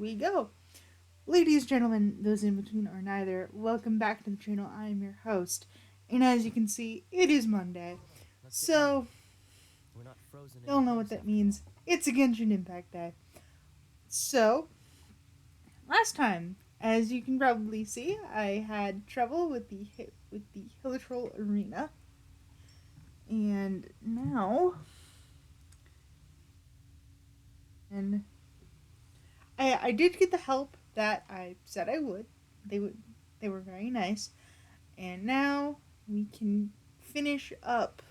we go. Ladies, gentlemen, those in between or neither, welcome back to the channel. I am your host, and as you can see, it is Monday. So, y'all know what that means. It's a Genshin Impact Day. So, last time, as you can probably see, I had trouble with the Hilitrol Arena, and now, and I did get the help that I said I would. They were very nice. And now we can finish up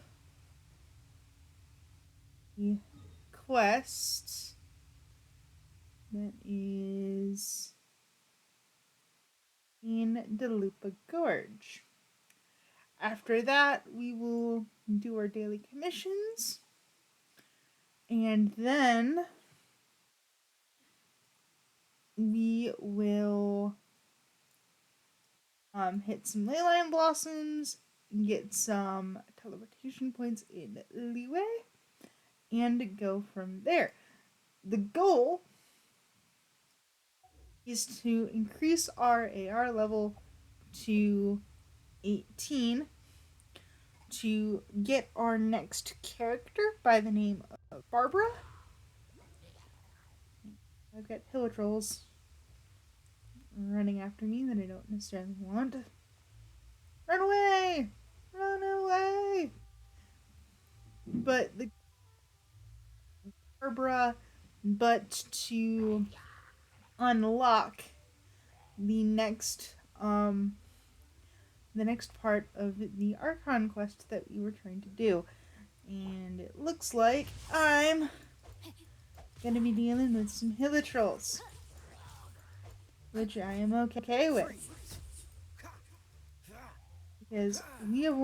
the quest that is in Delupa Gorge. After that, we will do our daily commissions, and then we will hit some Leyline Blossoms, get some teleportation points in Liyue, and go from there. The goal is to increase our AR level to 18 to get our next character by the name of Barbara. I've got Hilitrolls running after me that I don't necessarily want. Run away! Run away! But the Barbara, but to unlock the next part of the Archon quest that we were trying to do. And it looks like I'm gonna be dealing with some Hilitrolls, which I am okay with. Because we have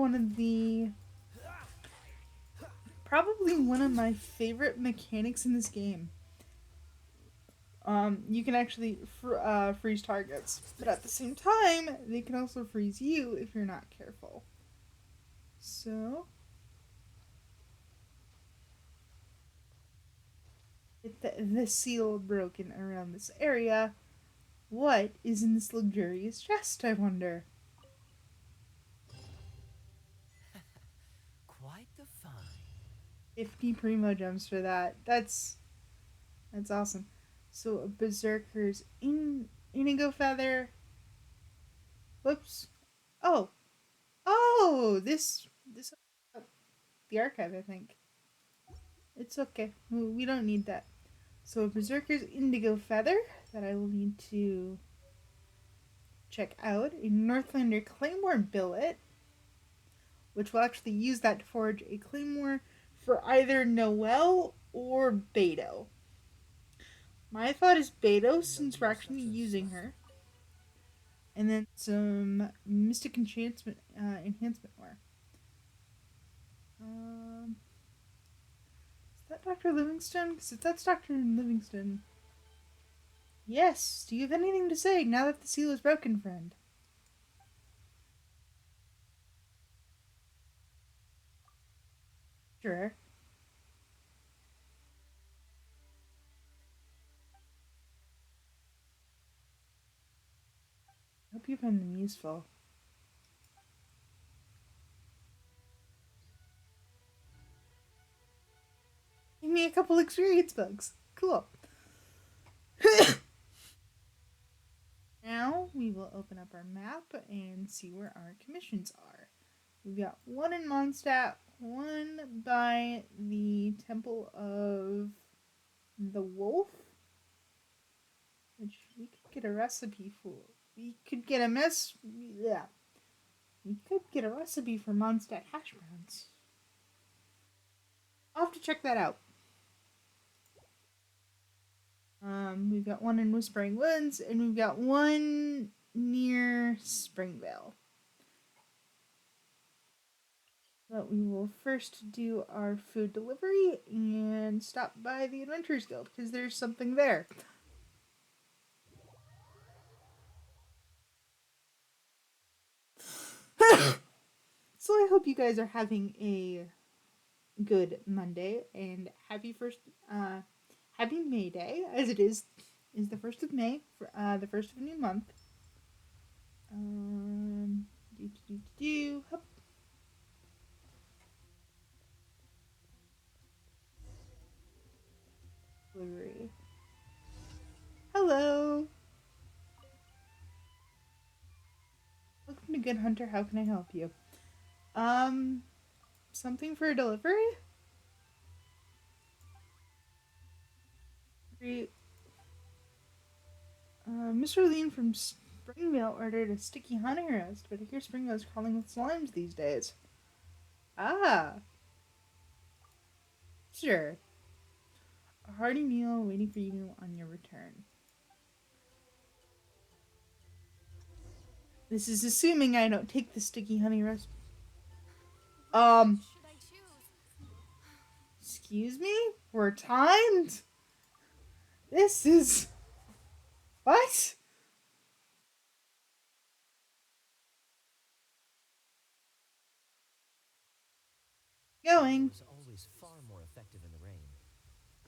probably one of my favorite mechanics in this game. You can actually freeze targets, but at the same time, they can also freeze you if you're not careful. So, with the seal broken around this area, what is in this luxurious chest, I wonder? Quite the find. 50 primo gems for that. That's awesome. So a berserker's indigo feather. Whoops. Oh, this the archive, I think. It's okay. We don't need that. So a berserker's indigo feather that I will need to check out. A Northlander claymore billet, which will actually use that to forge a claymore for either Noelle or Beto. My thought is Beto, since we're actually using her. And then some mystic enhancement ware. Is that Dr. Livingstone? Because if that's Dr. Livingstone... Yes, do you have anything to say now that the seal is broken, friend? Sure. I hope you find them useful. Give me a couple experience bugs. Cool. Now we will open up our map and see where our commissions are. We've got one in Mondstadt, one by the Temple of the Wolf, which we could get a recipe for. We could get a We could get a recipe for Mondstadt hash browns. I'll have to check that out. We've got one in Whispering Woods, and we've got one near Springvale. But we will first do our food delivery and stop by the Adventurers Guild, because there's something there. So I hope you guys are having a good Monday, and happy May Day, as it is is the 1st of May, for the first of a new month. Do, do, do, do, hup. Delivery. Hello. Welcome to Good Hunter. How can I help you? Um, something for a delivery? Great. Mr. Lean from Springvale ordered a sticky honey roast, but I hear Springvale's crawling with slimes these days. Ah, sure. A hearty meal waiting for you on your return. This is assuming I don't take the sticky honey roast. Should I choose? Excuse me? We're timed? This is. What? Going. Was always far more effective in the rain.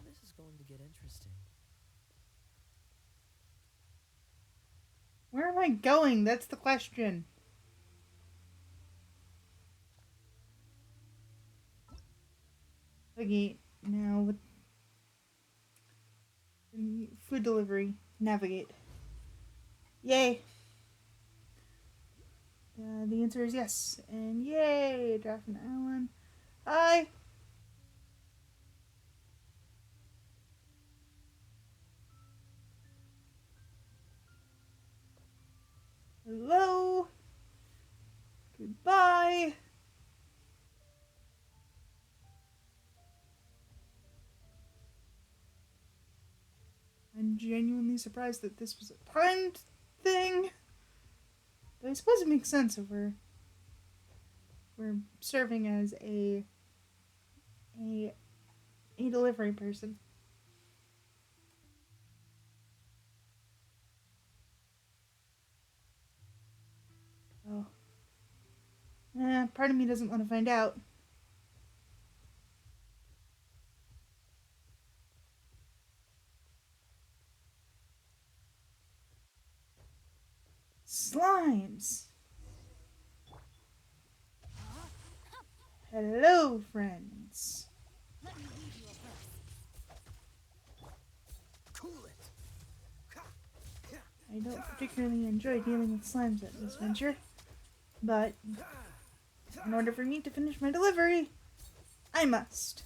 This is going to get interesting. Where am I going? That's the question. Navigate. Now with food delivery. Navigate. Yay. The answer is yes. And yay, Draft and Alan. Hi. Hello. Goodbye. I'm genuinely surprised that this was a timed thing. But I suppose it makes sense if we're serving as a a delivery person. Oh. Part of me doesn't want to find out. Slimes. Hello, friends. Let me lead you a verse. Cool it! I don't particularly enjoy dealing with slimes at this venture, but in order for me to finish my delivery, I must.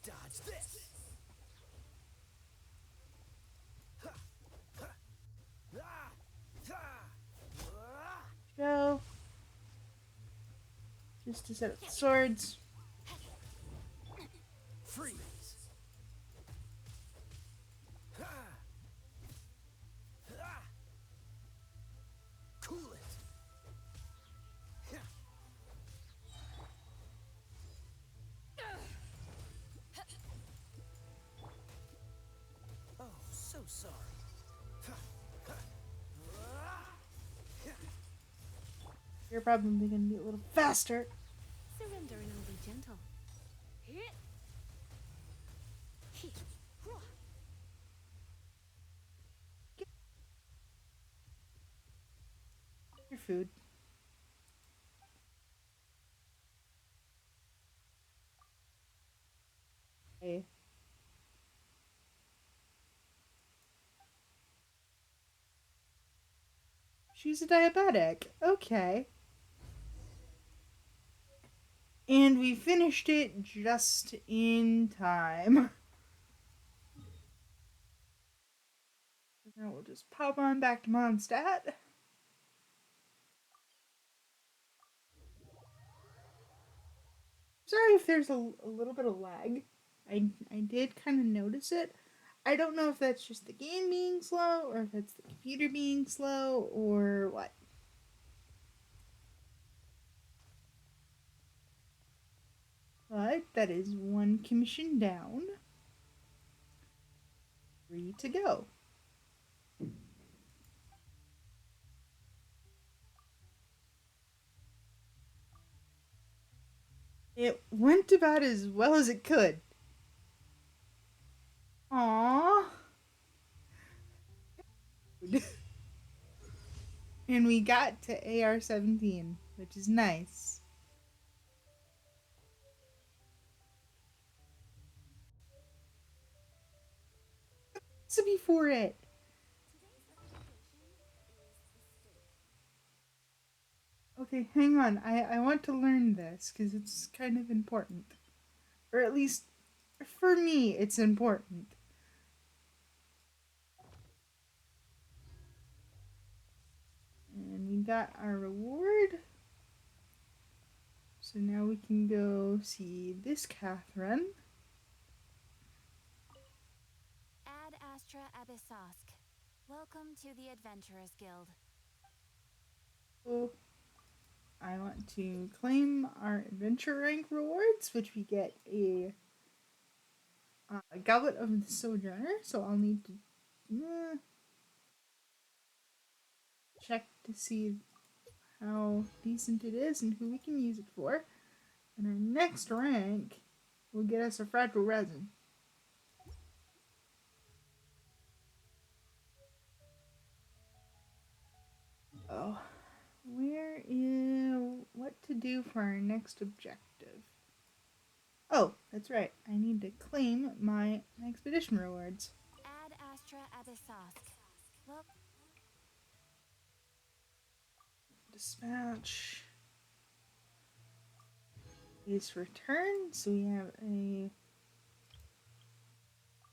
Dodge this! Go. Just to set up the swords. Freeze! Cool it! Oh, so sorry. You're probably going to be a little faster. Surrender and I'll be gentle. Your food. Okay. She's a diabetic. Okay. And we finished it just in time. Now we'll just pop on back to Mondstadt. Sorry if there's a little bit of lag. I did kind of notice it. I don't know if that's just the game being slow or if it's the computer being slow or what. But that is one commission down. 3 to go. It went about as well as it could. Aww. And we got to AR-17, which is nice. So before it. Today's recommendation is the steak. Okay, hang on. I want to learn this because it's kind of important. Or at least for me, it's important. And we got our reward. So now we can go see this Catherine. Ad Astra Abyssosk. Welcome to the Adventurers Guild. So I want to claim our adventure rank rewards, which we get a goblet of the Sojourner. So I'll need to check to see how decent it is and who we can use it for. And our next rank will get us a fragile resin. Oh, where is what to do for our next objective? Oh, that's right. I need to claim my expedition rewards. Ad Astra Abyssosk. Well, Dispatch is returned. So we have a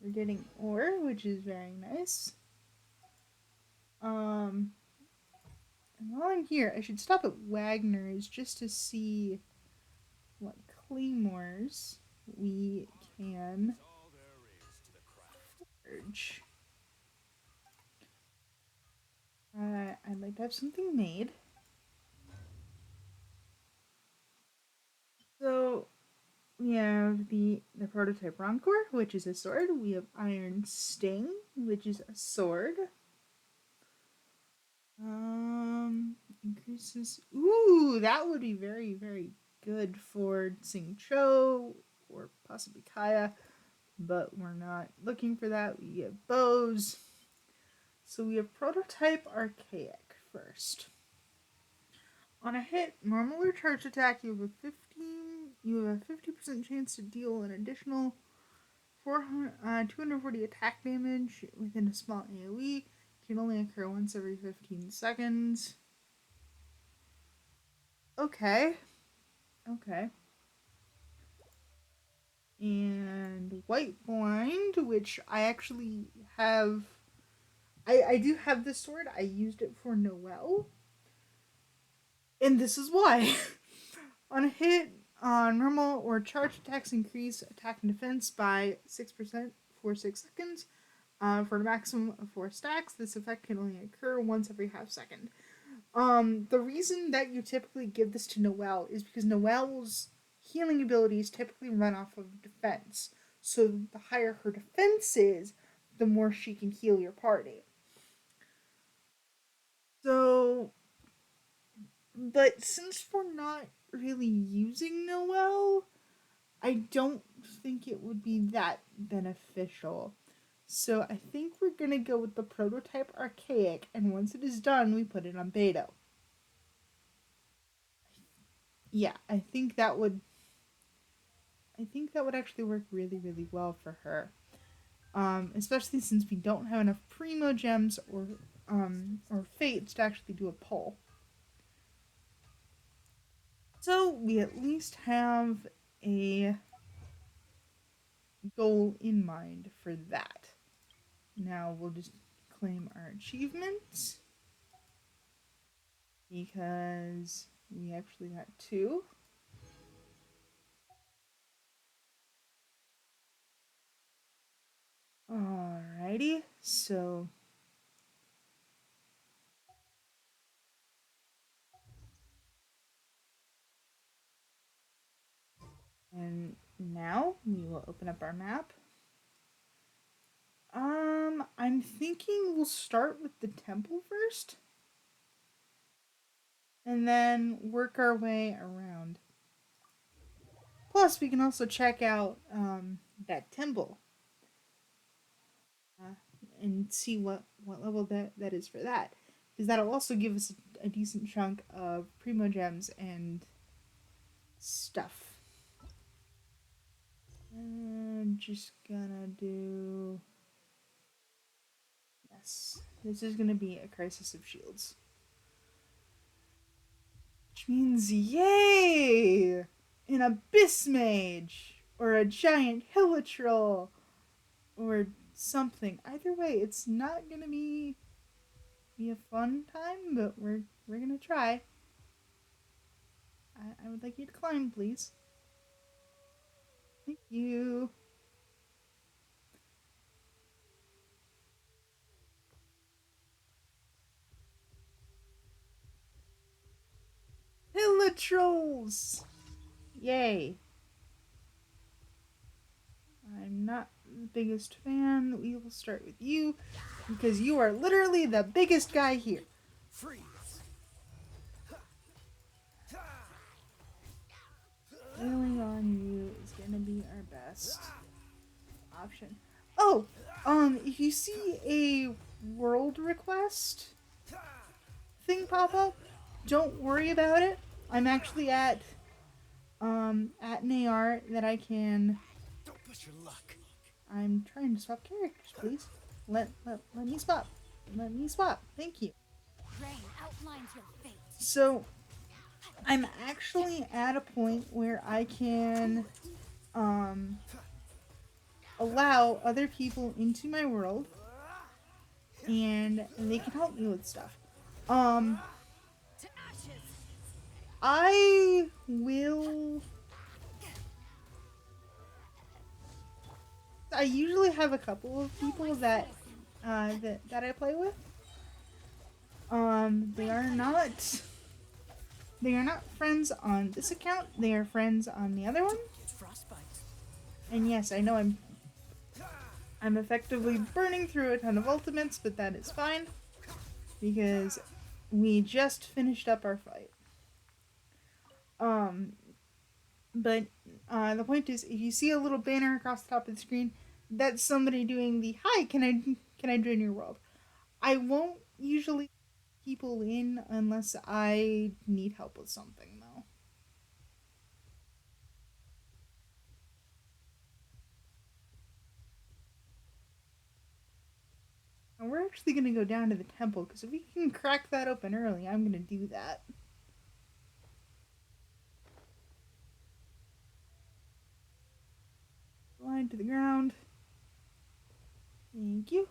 we're getting ore, which is very nice. And while I'm here, I should stop at Wagner's just to see what claymores we can forge. I'd like to have something made. So we have the prototype Rancor, which is a sword. We have Iron Sting, which is a sword. Increases. Ooh, that would be very, very good for Sing Cho or possibly Kaya, but we're not looking for that. We have bows. So we have prototype Archaic first. On a hit, normal or charged attack, you have a 50% chance to deal an additional 240 attack damage within a small AoE. It can only occur once every 15 seconds. Okay. Okay. And White Blind, which I actually have. I do have this sword. I used it for Noelle. And this is why. On a hit, normal or charged attacks increase attack and defense by 6% for 6 seconds. For a maximum of 4 stacks, this effect can only occur once every half second. The reason that you typically give this to Noelle is because Noelle's healing abilities typically run off of defense. So the higher her defense is, the more she can heal your party. So, but since we're not really using Noelle, I don't think it would be that beneficial. So I think we're gonna go with the prototype Archaic, and once it is done, we put it on beta. Yeah, I think that would actually work really, really well for her. Especially since we don't have enough primo gems or fates to actually do a pull. So we at least have a goal in mind for that. Now we'll just claim our achievements because we actually got 2. Alrighty, so and now we will open up our map. I'm thinking we'll start with the temple first and then work our way around. Plus, we can also check out that temple. and see what level that is for that, because that'll also give us a decent chunk of primo gems and stuff. I'm just gonna do, yes. This is gonna be a Crisis of Shields, which means yay, an Abyss Mage or a giant Hilitroll or something. Either way, it's not gonna be a fun time, but we're gonna try. I would like you to climb, please. Thank you. Hilitrolls! Yay. I'm not the biggest fan. We will start with you because you are literally the biggest guy here. Freeze! Wailing on you is gonna be our best option. Oh, if you see a world request thing pop up, don't worry about it. I'm actually at an AR that I can. Don't push your luck. I'm trying to swap characters, please. Let me swap. Let me swap. Thank you. Rain outlines your fate. So I'm actually at a point where I can um allow other people into my world and they can help me with stuff. Um To ashes. I will I usually have a couple of people that I play with. They are not friends on this account. They are friends on the other one. Get frostbite. And yes, I know I'm effectively burning through a ton of ultimates, but that is fine because we just finished up our fight. Um, but the point is, if you see a little banner across the top of the screen, that's somebody doing the "Hi, can I join your world?" I won't usually people in unless I need help with something, though. And we're actually gonna go down to the temple because if we can crack that open early, I'm gonna do that. Slide to the ground. Thank you.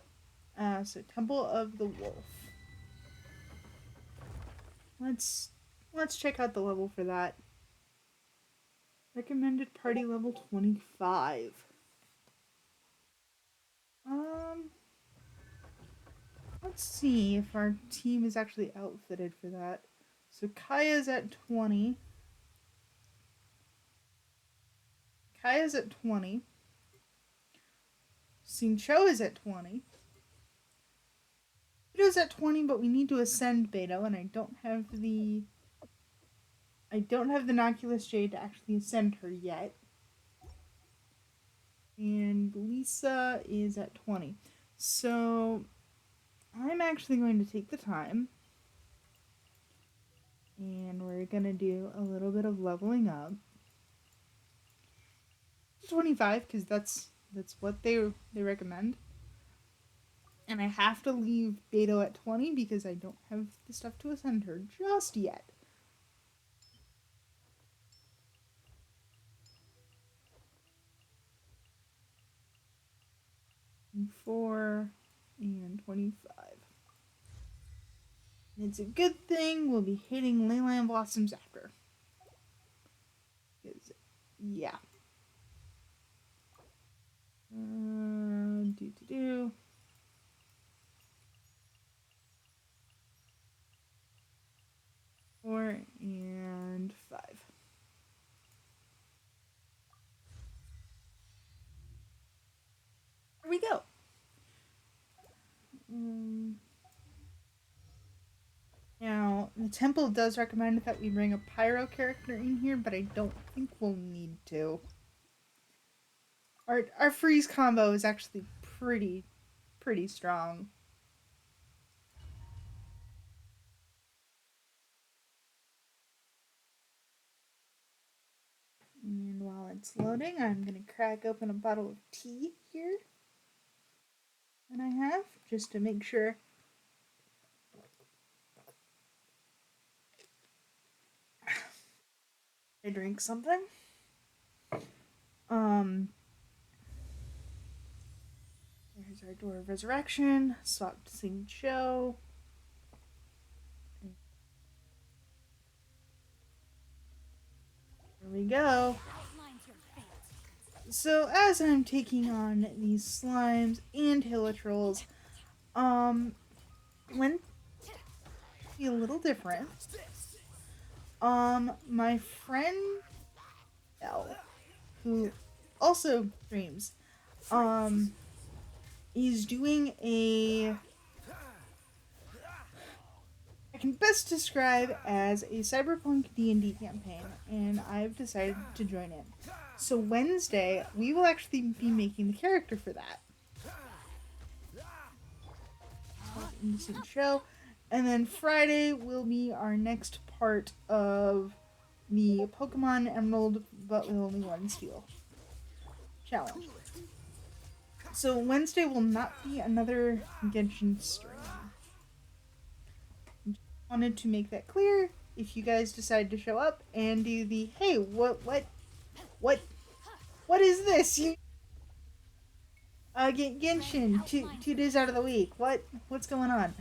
So Temple of the Wolf. Let's let's check out the level for that. Recommended party level 25. Um, let's see if our team is actually outfitted for that. So Kaya's at 20. Kaya's at 20. Xingqiu is at 20. Beto's at 20, but we need to ascend Beto, and I don't have the Noculus Jade to actually ascend her yet. And Lisa is at 20. So I'm actually going to take the time and we're going to do a little bit of leveling up. 25 because that's what they recommend. And I have to leave Beto at 20 because I don't have the stuff to ascend her just yet. And 4 and 25. And it's a good thing we'll be hitting Leyline Blossoms after. Because, yeah. Do. 4 and 5. Here we go. Now, the temple does recommend that we bring a pyro character in here, but I don't think we'll need to. Our freeze combo is actually pretty pretty strong. And while it's loading, I'm going to crack open a bottle of tea here. And I have, just to make sure. I drink something. There's our Door of Resurrection, Swap to Sing Show. There we go. So as I'm taking on these slimes and hilitrolls, when be a little different. My friend Elle, who also streams, is doing a, I can best describe as a cyberpunk D&D campaign, and I've decided to join in. So Wednesday, we will actually be making the character for that. Innocent show. And then Friday will be our next part of the Pokemon Emerald but with only one steel challenge. So Wednesday will not be another Genshin stream. Just wanted to make that clear. If you guys decide to show up and do the, hey, what is this? You get Genshin two days out of the week. What's going on?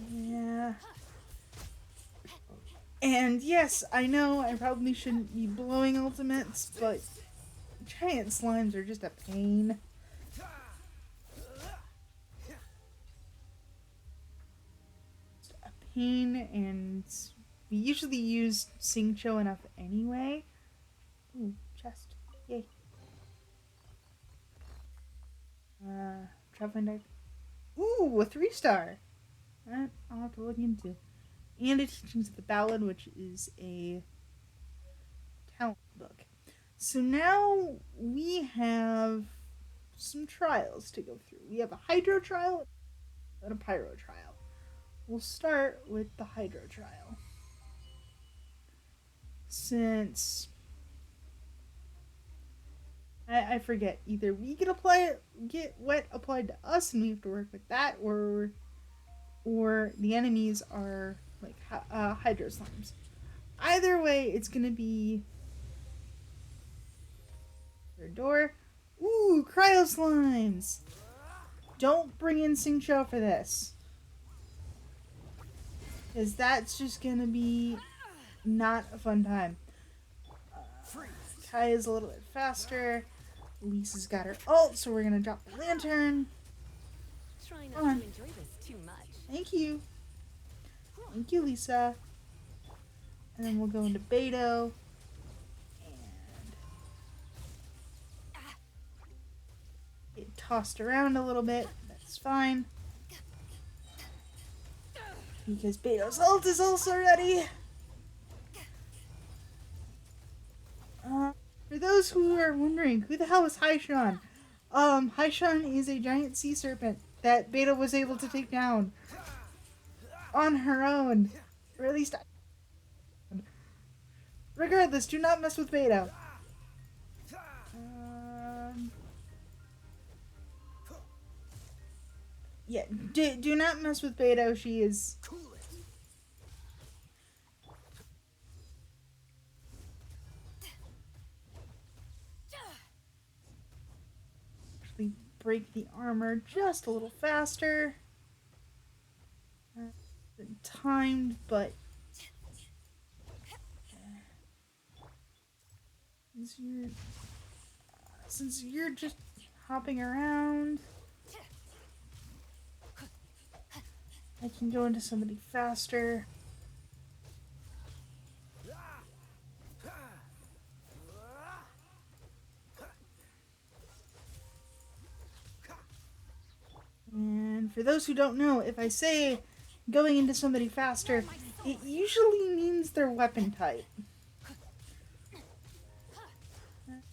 Yeah. And yes, I know I probably shouldn't be blowing ultimates, but giant slimes are just a pain. Just a pain, and we usually use Singcho enough anyway. Ooh, chest. Yay. Traveling dive. Ooh, a 3-star. That I'll have to look into. And a Teachings of the Ballad, which is a talent book. So now we have some trials to go through. We have a Hydro trial and a Pyro trial. We'll start with the Hydro trial. Since I forget, either we get wet applied to us and we have to work with that, or the enemies are like Hydro slimes. Either way, it's gonna be their door. Ooh, Cryo slimes! Don't bring in Singcho for this, because that's just gonna be not a fun time. Kai is a little bit faster. Lisa's got her ult, so we're gonna drop the lantern. Try not to enjoy this too much. Thank you. Thank you, Lisa. And then we'll go into Beto. And get tossed around a little bit. That's fine. Because Beto's ult is also ready. For those who are wondering, who the hell is Haishan? Haishan is a giant sea serpent that Beta was able to take down on her own. Or at least regardless, do not mess with Beta. Yeah, do not mess with Beta. She is actually break the armor just a little faster. Been timed, but since you're just hopping around, I can go into somebody faster. And for those who don't know, if I say going into somebody faster, it usually means their weapon type.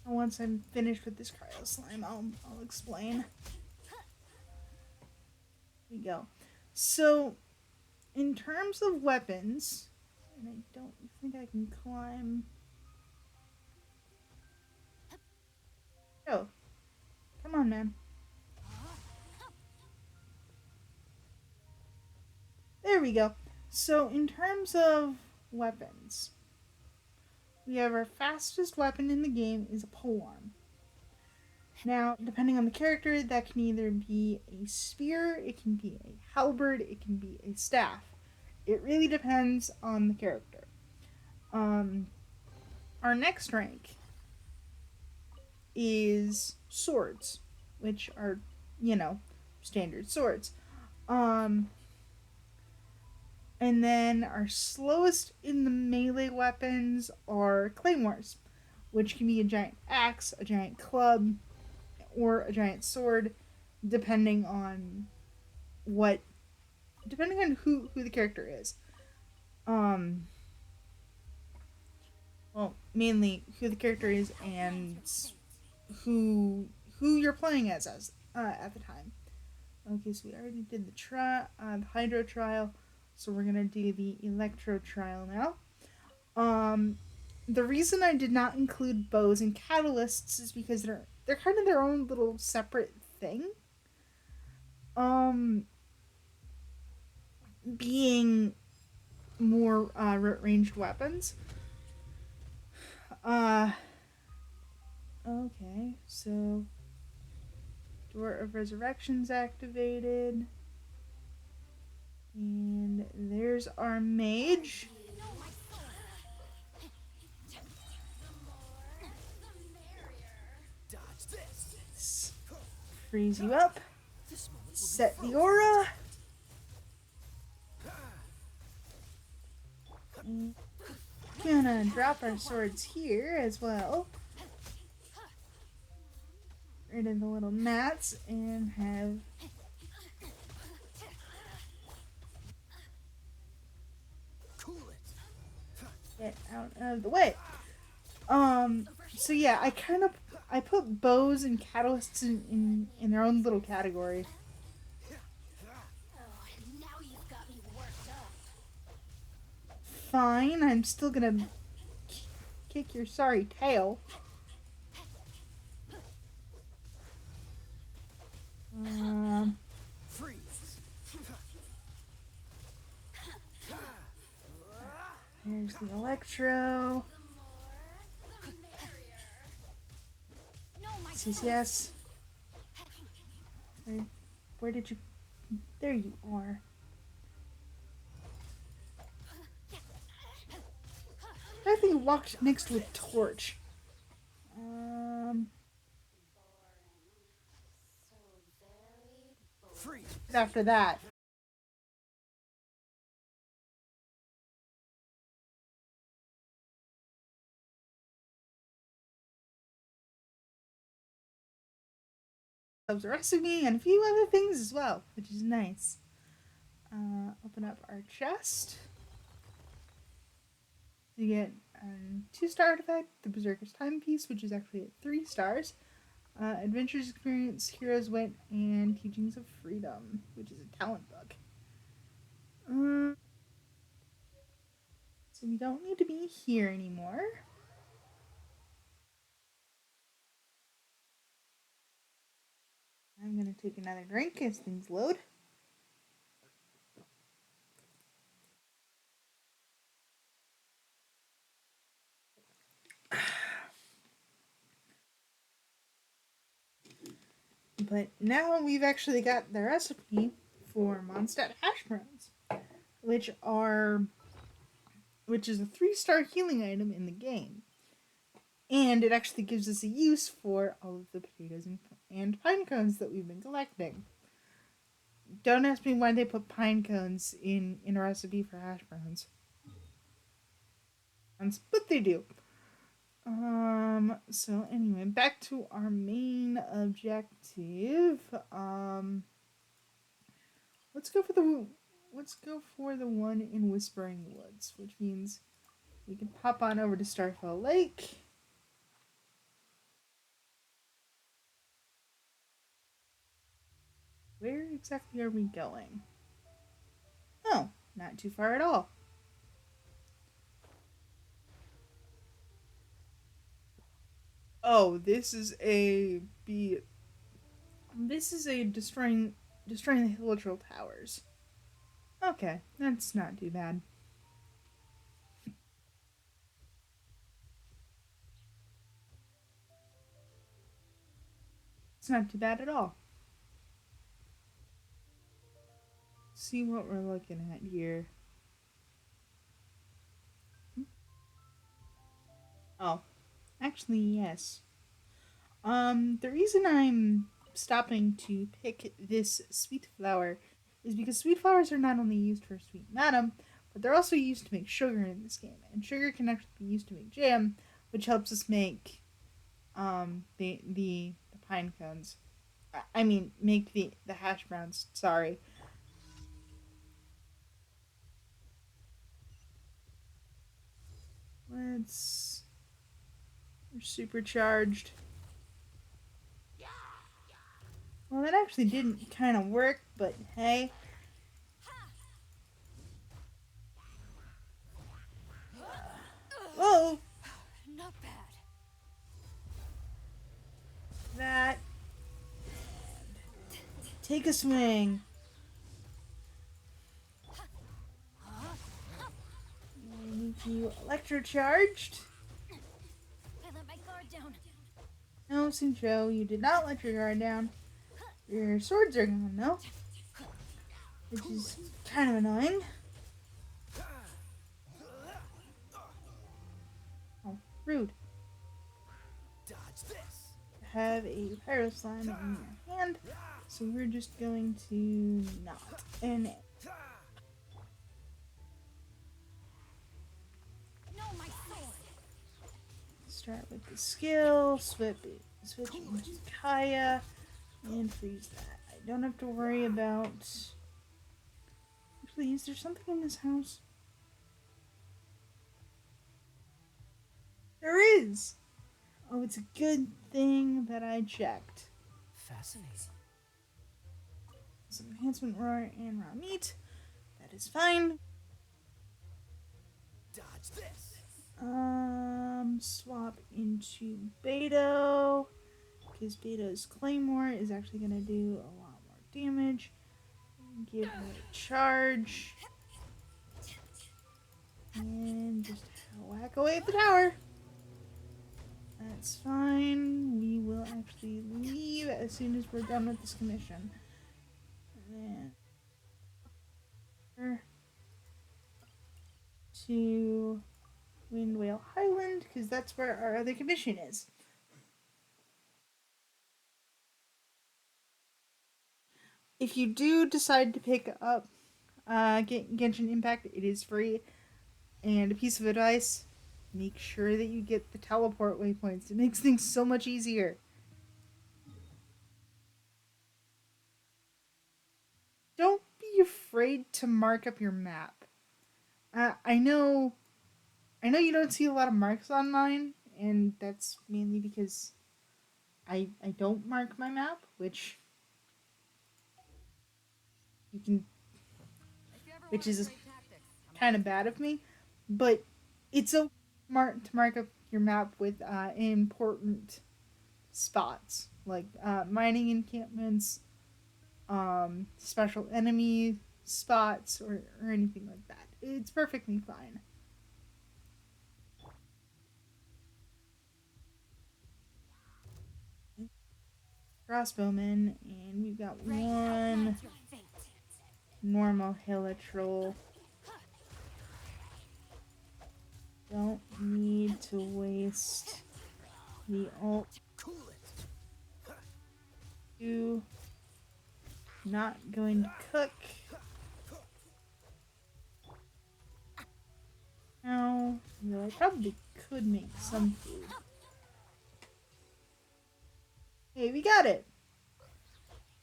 Once I'm finished with this cryo slime, I'll explain. Here we go. So, in terms of weapons, and I don't think I can climb. Oh, come on, man. There we go. So, in terms of weapons, we have our fastest weapon in the game is a polearm. Now, depending on the character, that can either be a spear, it can be a halberd, it can be a staff. It really depends on the character. Um, our next rank is swords, which are, you know, standard swords. Um, and then our slowest in the melee weapons are claymores, which can be a giant axe, a giant club, or a giant sword, depending on what, depending on who the character is. Um, well, mainly who the character is and who who you're playing as at the time. Okay, so we already did the hydro trial, so we're gonna do the electro trial now. Um, the reason I did not include bows and catalysts is because they're kind of their own little separate thing. Um, being more ranged weapons. Uh, okay, so Door of Resurrection's activated. And there's our mage. Freeze you up. Set the aura. And gonna drop our swords here as well. Rid of the little mats and have get out of the way. So yeah, I put bows and catalysts in their own little category. Fine, I'm still gonna kick your sorry tail. There's the electro. Yes. Where did you? There you are. I think walked next to a torch. After that. The recipe and a few other things as well, which is nice. Open up our chest. You get a 2-star artifact, the Berserker's Timepiece, which is actually at 3 stars. Adventures Experience, Hero's Wit, and Teachings of Freedom, which is a talent book. So we don't need to be here anymore. I'm gonna take another drink as things load. But now we've actually got the recipe for Mondstadt hash browns, which is a 3-star healing item in the game. And it actually gives us a use for all of the potatoes and pine cones that we've been collecting. Don't ask me why they put pine cones in a recipe for hash browns. But they do. So anyway, back to our main objective. Let's go for the one in Whispering Woods, which means we can pop on over to Starfell Lake. Where exactly are we going? Oh, not too far at all. Oh, this is a destroying the literal towers. Okay, that's not too bad. It's not too bad at all. See what we're looking at here. Oh, actually, yes. The reason I'm stopping to pick this sweet flower is because sweet flowers are not only used for sweet madam, but they're also used to make sugar in this game, and sugar can actually be used to make jam, which helps us make the pine cones. I mean, make the hash browns. Sorry. Let's. We're supercharged. Well, that actually didn't kind of work, but hey. Whoa! Not bad. That. Take a swing. I need you electrocharged. I let my guard down. No, Sincho, you did not let your guard down. Your swords are gone, though. Which is kind of annoying. Oh, rude. Dodge this. Have a pyro slime in your hand, so we're just going to not. And No, my sword. start with the skill, switch into Kaya, and freeze that. I don't have to worry about. Actually, is there something in this house? There is! Oh, it's a good thing that I checked. Fascinating. Some enhancement raw and raw meat. That is fine. Dodge this. Swap into Beto. Because Beto's Claymore is actually going to do a lot more damage. Give her a charge. And just whack away at the tower. That's fine. We will actually leave as soon as we're done with this commission. And then to Windwale Highland, because that's where our other commission is. If you do decide to pick up Genshin Impact, it is free. And a piece of advice, make sure that you get the teleport waypoints. It makes things so much easier. Don't be afraid to mark up your map. I know you don't see a lot of marks on mine, and that's mainly because I don't mark my map, which you can which is kind of bad of me, but it's so smart to mark up your map with important spots like mining encampments, special enemy spots, or anything like that. It's perfectly fine. Crossbowmen, and we've got one normal Hilitrol. Don't need to waste the ult. You not going to cook. No, though I probably could make some food. Hey, we got it.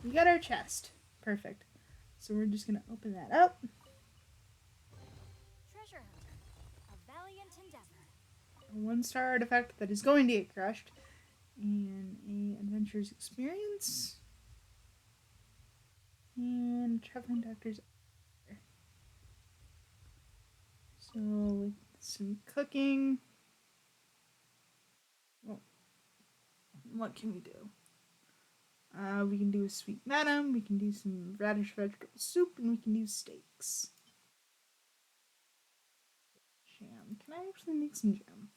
We got our chest. Perfect. So we're just gonna open that up. Treasure hunter. A valiant endeavor. A 1-star artifact that is going to get crushed. And a adventurer's experience. And traveling doctors. So with some cooking. Well, what can we do? We can do a sweet madam, we can do some radish vegetable soup, and we can do steaks. Jam. Can I actually make some jam?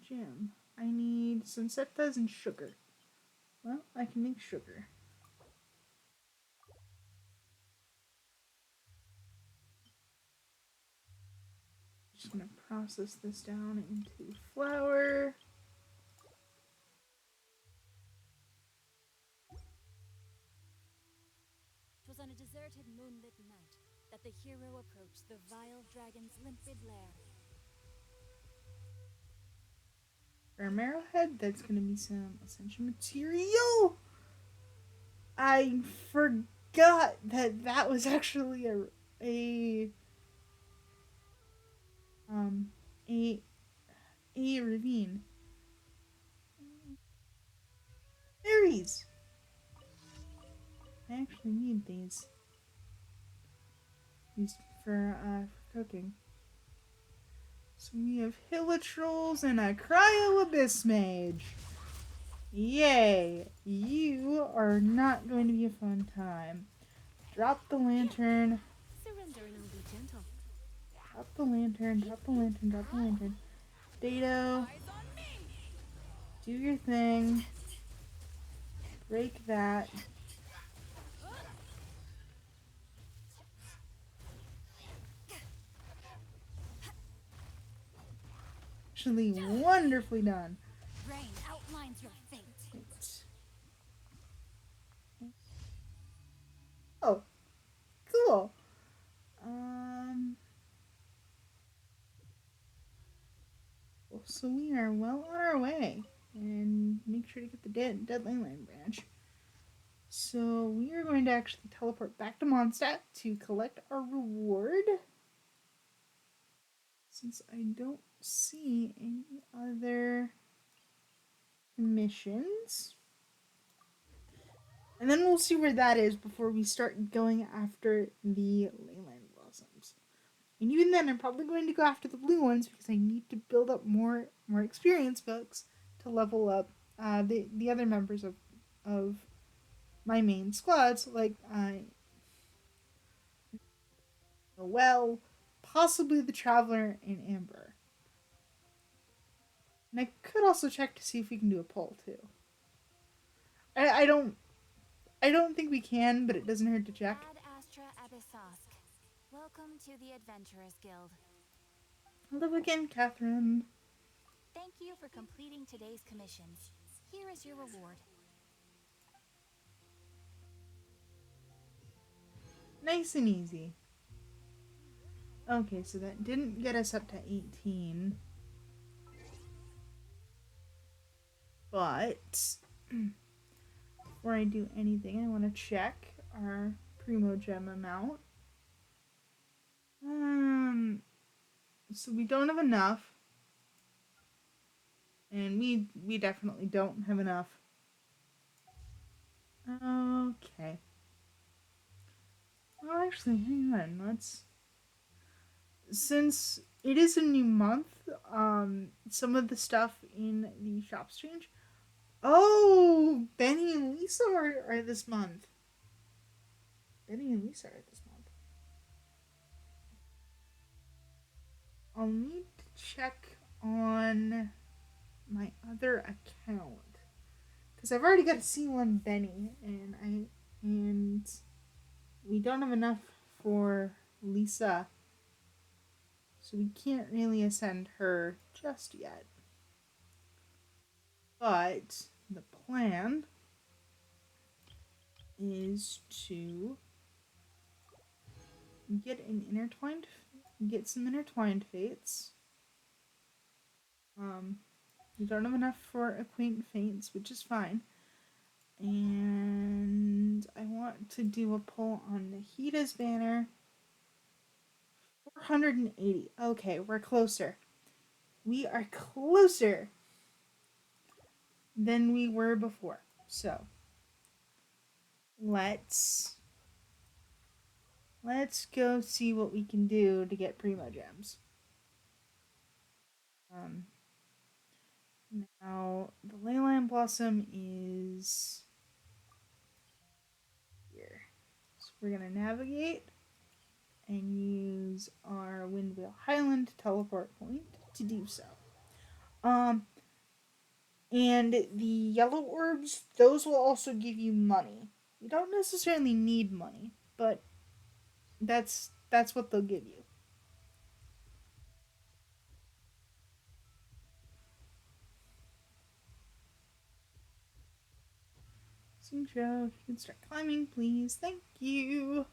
Jam. I need some septas and sugar. Well, I can make sugar. Just gonna process this down into flour. 'Twas on a deserted moonlit night that the hero approached the vile dragon's limpid lair. For our arrowhead, that's gonna be some essential material. I forgot that was actually a um a a ravine. Berries. I actually need these for cooking. So we have hilitrolls and a cryo-abyss mage. Yay! You are not going to be a fun time. Drop the lantern. Surrender and I'll be gentle. Drop the lantern. Drop the lantern. Drop the lantern. Dato, do your thing. Break that. Actually, wonderfully done. Rain outlines your fate. Oh, cool. So we are well on our way, and make sure to get the dead leyline branch. So we are going to actually teleport back to Mondstadt to collect our reward. Since I don't see any other missions. And then we'll see where that is before we start going after the leyline blossoms. And even then, I'm probably going to go after the blue ones because I need to build up more experience books to level up the other members of my main squads, like Noel, possibly the Traveler, and Amber. And I could also check to see if we can do a poll too. I don't think we can, but it doesn't hurt to check. Ad Astra Abyssosk. Welcome to the Adventurers Guild. Hello again, Catherine. Thank you for completing today's commissions. Here is your reward. Nice and easy. Okay, so that didn't get us up to 18. But before I do anything, I want to check our Primo Gem amount. So we don't have enough. And we definitely don't have enough. Okay. Well, actually, hang on. Since it is a new month, some of the stuff in the shops change. Oh, Benny and Lisa are this month. Benny and Lisa are this month. I'll need to check on my other account because I've already got a C1 Benny, and we don't have enough for Lisa, so we can't really ascend her just yet. But the plan is to get some intertwined fates. We don't have enough for acquaint fates, which is fine. And I want to do a pull on Nahida's banner. 480. Okay, we're closer. We are closer than we were before. So let's go see what we can do to get Primo Gems. Um, Now the Leyline Blossom is here, so we're gonna navigate and use our Windwheel Highland teleport point to do so. Um, and the yellow orbs, those will also give you money. You don't necessarily need money, but that's what they'll give you. Xingqiu, if you can start climbing, please. Thank you.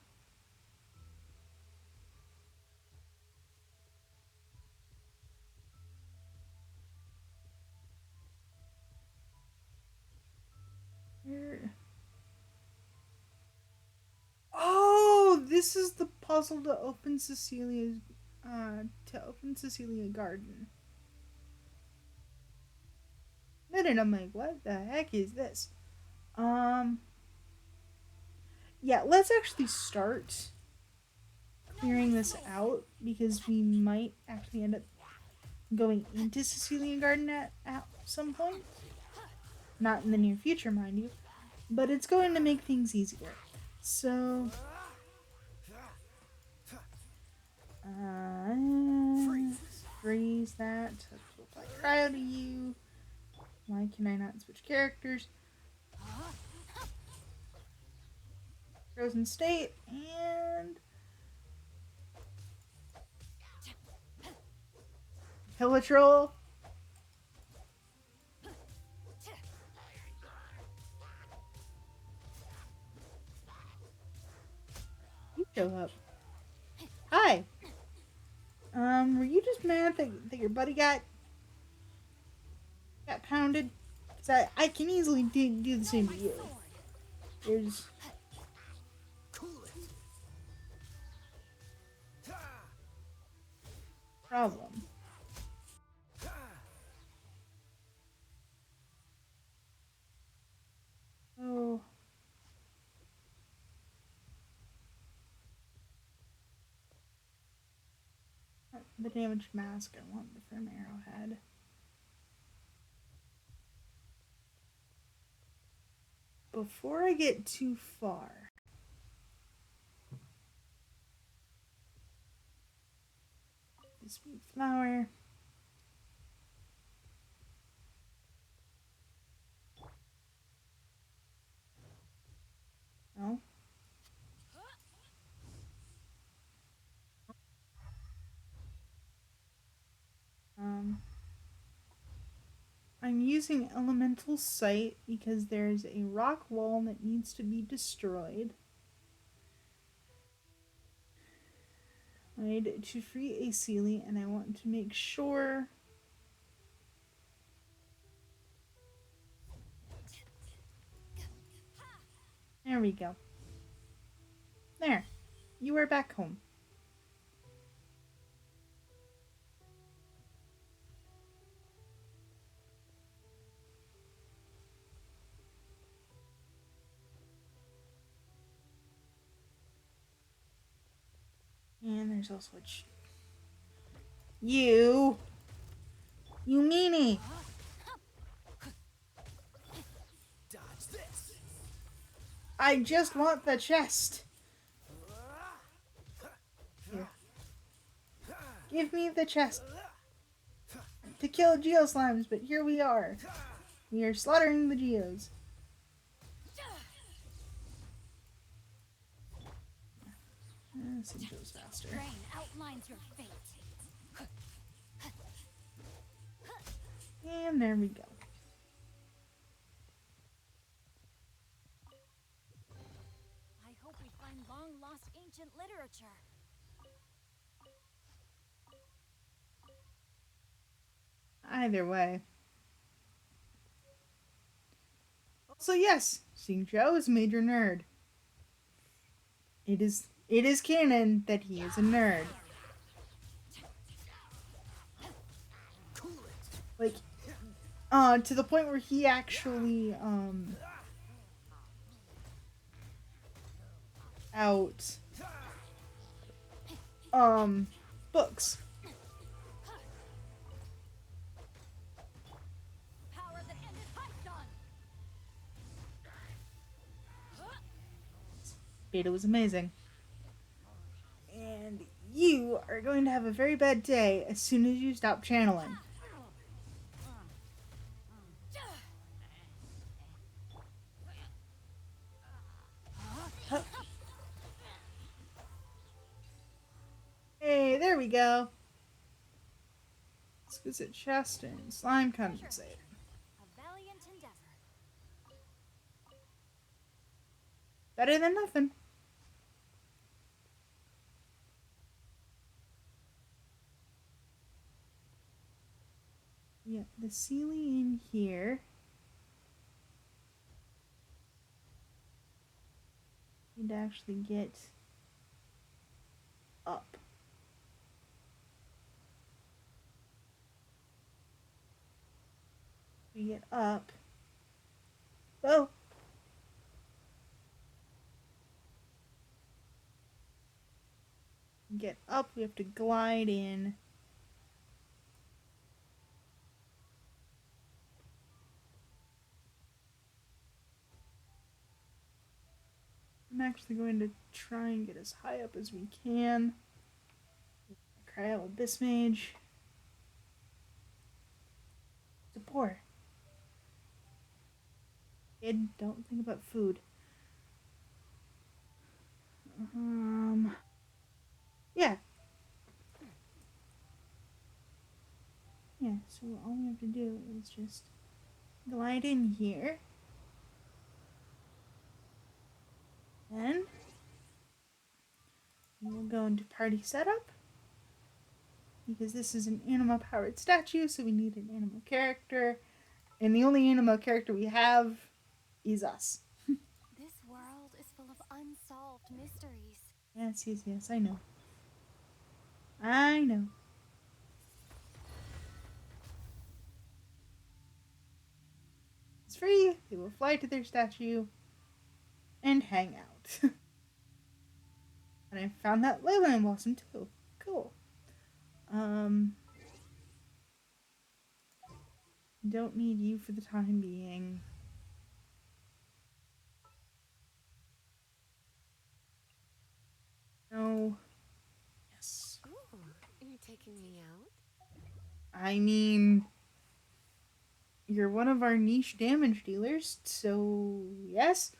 Here. Oh, this is the puzzle to open Cecilia Garden. And I'm like, what the heck is this? Um, yeah, let's actually start clearing this out because we might actually end up going into Cecilia Garden at some point. Not in the near future, mind you, but it's going to make things easier. So, freeze that. Apply cryo to you. Why can I not switch characters? Frozen State and Hilitrol. You show up. Hi. Were you just mad that your buddy got pounded? Cause I can easily do the same to you. There's a problem. Oh, the damaged mask. I want the firm arrowhead. Before I get too far, the sweet flower. No. Um, I'm using Elemental Sight because there's a rock wall that needs to be destroyed. Right, to free a Sealy, and I want to make sure. There we go. There. You are back home. And there's also a You meanie! Dodge this. I just want the chest! Here. Give me the chest! To kill Geoslimes, but here we are. We are slaughtering the Geos. This goes faster. Rain outlines your fate. And there we go. I hope we find long-lost ancient literature. Either way. Also, yes, Xingqiu is a major nerd. It is canon that he is a nerd. Like, to the point where he actually, out um books. Power that ended Python. Beta was amazing. And you are going to have a very bad day as soon as you stop channeling. Huh. Hey, there we go. Exquisite chest and slime condensate. A valiant endeavor. Better than nothing. Yeah, the ceiling in here. Need to actually get up. We get up. Oh! Get up, we have to glide in. I'm actually going to try and get as high up as we can. Cryo Abyss Mage. To pour. Kid, don't think about food. Yeah. Yeah, so all we have to do is just glide in here. Then we'll go into party setup. Because this is an anima powered statue, so we need an anima character. And the only anima character we have is us. This world is full of unsolved mysteries. Yes, yes, yes, I know. I know. It's free. They will fly to their statue and hang out. And I found that Leyland Blossom too. Cool. Don't need you for the time being. No. Yes. Ooh, you're taking me out? I mean, you're one of our niche damage dealers, so yes.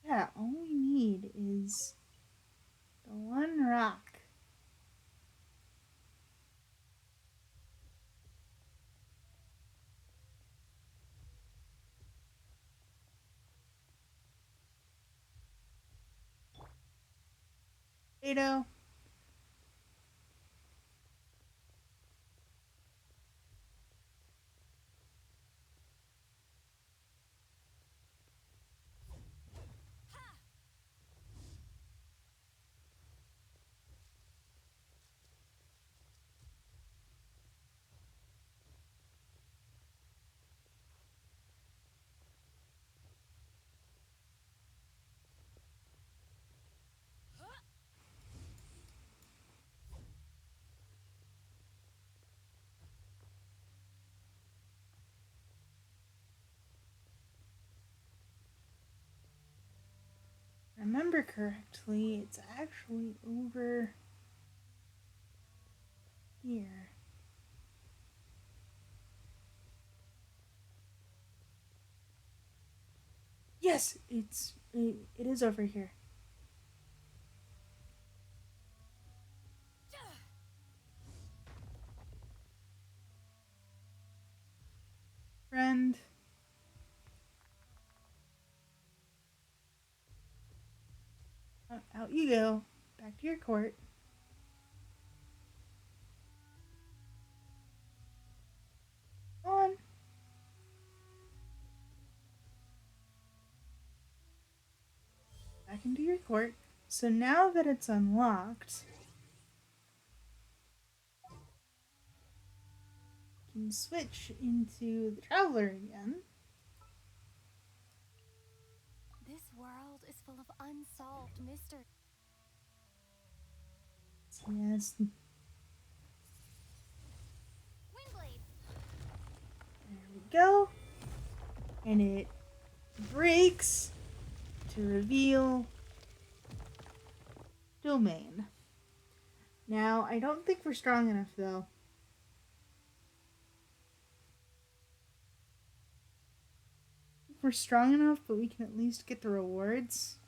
Yeah, all we need is the one rock. Potato. Remember correctly, it's actually over here. Yes, it is over here. Friend. Out you go. Back to your court. On. Back into your court. So now that it's unlocked, you can switch into the Traveler again. full of unsolved mystery. Yes. Windblade! There we go. And it breaks to reveal domain. Now, I don't think we're strong enough, though. We're strong enough, but we can at least get the rewards.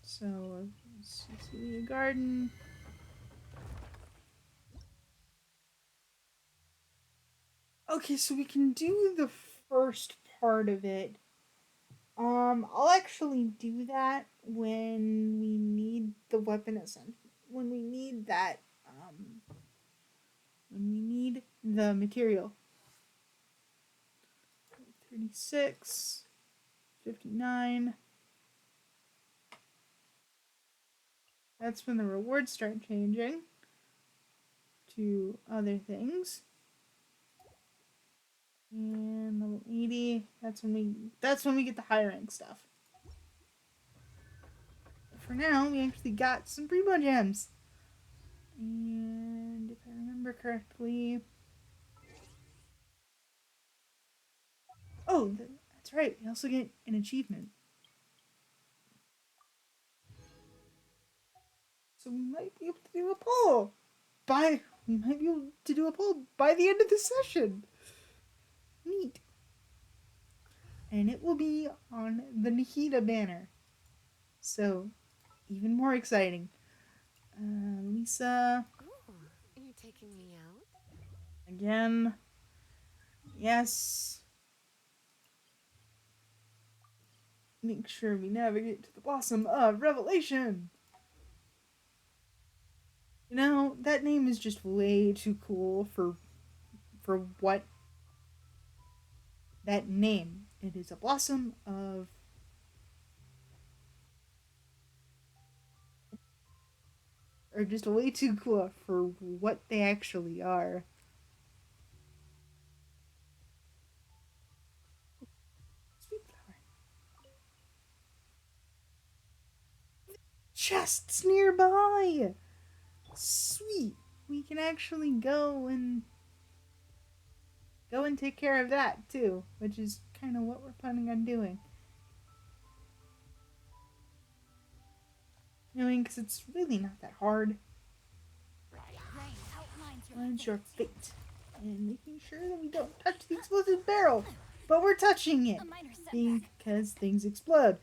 So, Cecilia Garden. Okay, so we can do the first part of it. I'll actually do that when we need the weapon ascent. When we need that, when we need the material. 36, 59. That's when the rewards start changing to other things. And level 80, that's when we get the high rank stuff. But for now, we actually got some primo gems. And if I remember correctly, oh, that's right. We also get an achievement. So we might be able to do a poll we might be able to do a poll by the end of the session. Neat. And it will be on the Nikita banner. So, even more exciting. Lisa. Ooh, are you taking me out? Again. Yes. Make sure we navigate to the Blossom of Revelation. You know, that name is just way too cool for what that name. It is a blossom of or just way too cool for what they actually are. Sweet flower. Chests nearby. Sweet. We can actually go and take care of that too, which is kind of what we're planning on doing. You know, because it's really not that hard. Find your fate. And making sure that we don't touch the explosive barrel. But we're touching it. Because things explode.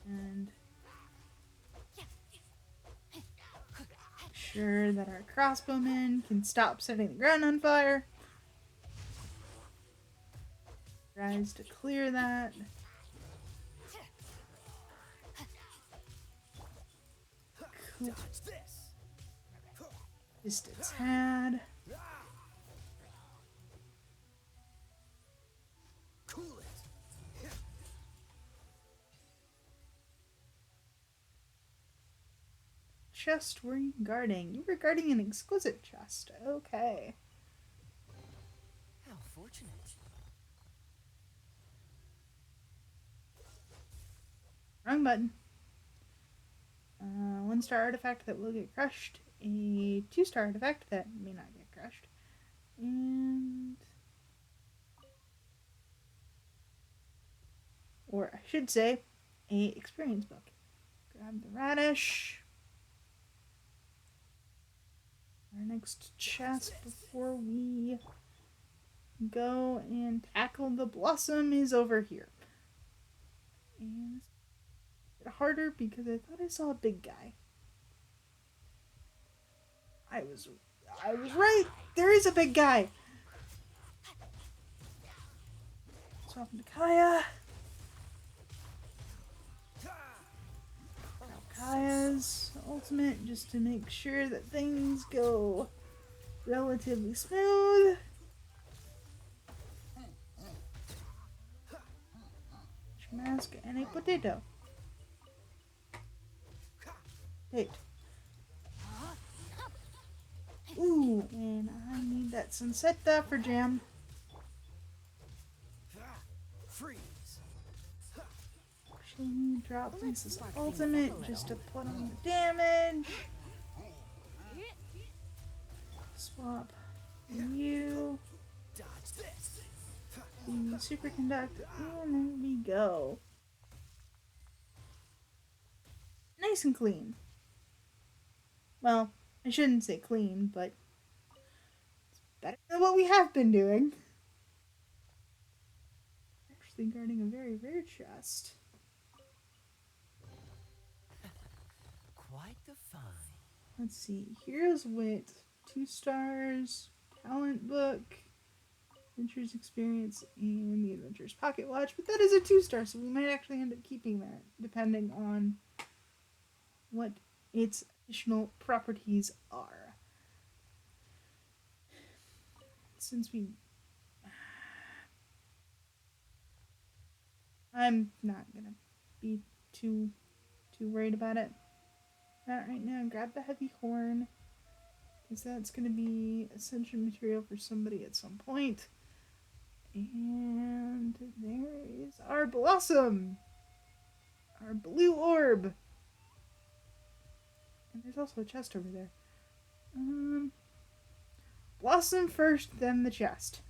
And make sure that our crossbowmen can stop setting the ground on fire. Tries to clear that. Cool. Just a tad. Chest were you guarding? You were guarding an exquisite chest. Okay. How fortunate. Wrong button. 1-star artifact that will get crushed. A 2-star artifact that may not get crushed. And... or I should say, a experience book. Grab the radish. Our next chest before we go and tackle the blossom is over here. And it's a bit harder because I thought I saw a big guy. I was right. There is a big guy. Swap into Kaya. Kaya's ultimate just to make sure that things go relatively smooth. Mask and a potato. Wait. Ooh, and I need that sunset for jam. Freeze. Actually, drop Well, let's this spark things up a ultimate little. just to put on the damage. Swap you. Dodge this. The superconductor, and there we go. Nice and clean. Well, I shouldn't say clean, but better than what we have been doing. Actually guarding a very rare chest. Quite the find. Let's see. Hero's Wit, 2 stars, Talent Book, Adventurer's Experience, and the Adventurer's Pocket Watch. But that is a 2-star, so we might actually end up keeping that, depending on what its additional properties are. Since I'm not gonna be too worried about it. Not right now. Grab the heavy horn, because that's gonna be essential material for somebody at some point. And there is our blossom, our blue orb. And there's also a chest over there. Blossom first, then the chest.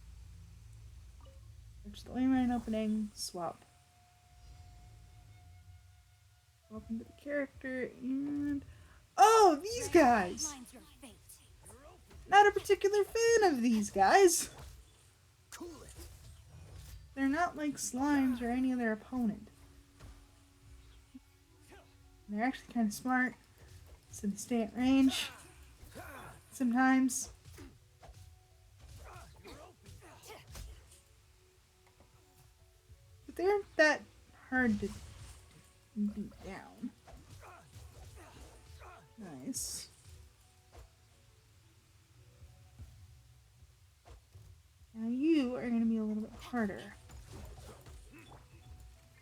Search the lane line opening, swap. Swap into the character, and oh, these guys! Mine's your fate. Not a particular fan of these guys. Cool it. They're not like slimes or any other opponent. They're actually kind of smart, so they stay at range sometimes. But they aren't that hard to beat down. Nice. Now you are going to be a little bit harder.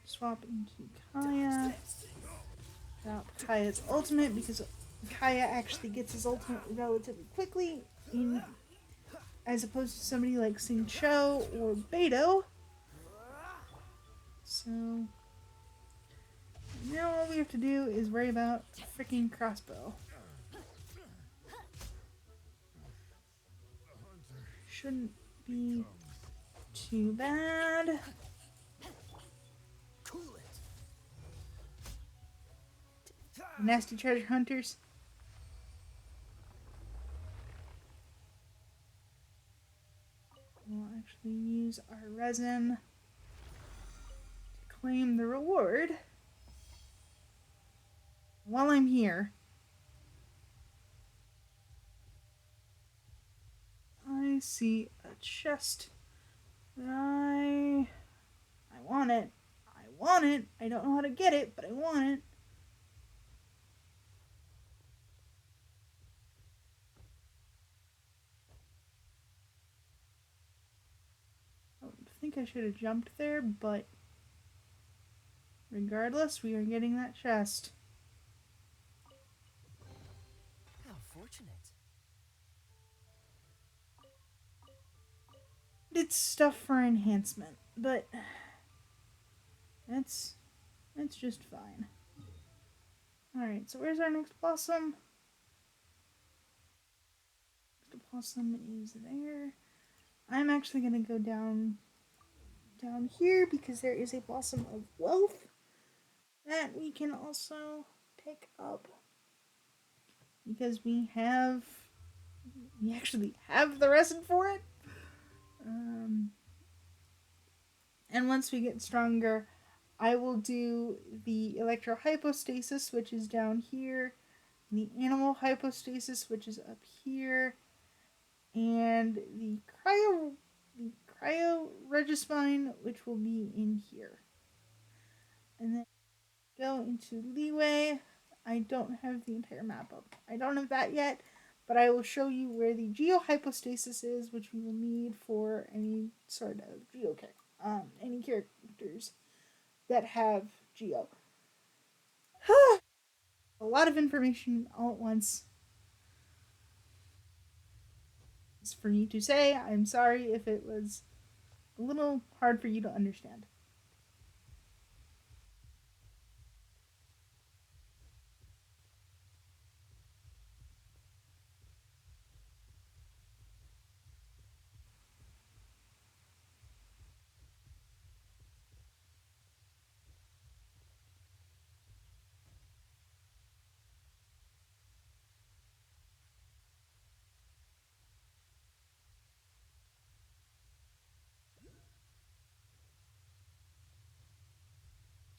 Swap into Kaya. Drop Kaya's ultimate, because Kaya actually gets his ultimate relatively quickly, as opposed to somebody like Sing Cho or Beto. So now all we have to do is worry about a freaking crossbow. Shouldn't be too bad. Cool it. Nasty treasure hunters. We'll actually use our resin to claim the reward. While I'm here, I see a chest that I want it. I want it. I don't know how to get it, but I want it. I think I should have jumped there, but regardless, we are getting that chest. How fortunate. It's stuff for enhancement, but that's just fine. Alright, so where's our next blossom? Next blossom is there. I'm actually gonna go down here because there is a blossom of wealth that we can also pick up, because we actually have the resin for it. And once we get stronger, I will do the electrohypostasis, which is down here, the animal hypostasis, which is up here, and the cryo regispine, which will be in here. And then go into leeway. I don't have the entire map up. I don't have that yet, but I will show you where the geohypostasis is, which we will need for any sort of any characters that have geo. A lot of information all at once. for me to say. I'm sorry if it was a little hard for you to understand.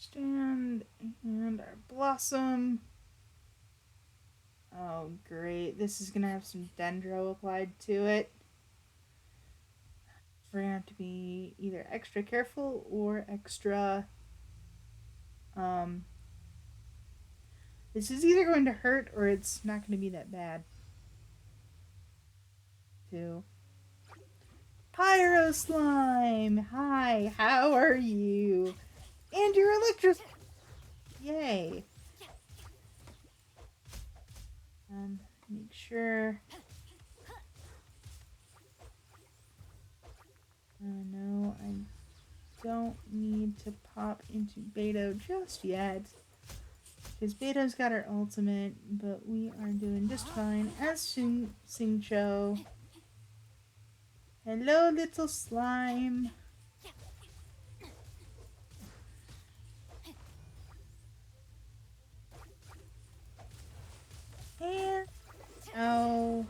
Stand and our blossom. Oh, great. This is going to have some dendro applied to it. We're going to have to be either extra careful or extra. Um, this is either going to hurt or it's not going to be that bad. Too. Pyro Slime! Hi, how are you? And you're electric. Yay. Make sure. No, I don't need to pop into Beto just yet. Because Beto's got her ultimate, but we are doing just fine. As Singcho. Hello, little slime. And oh,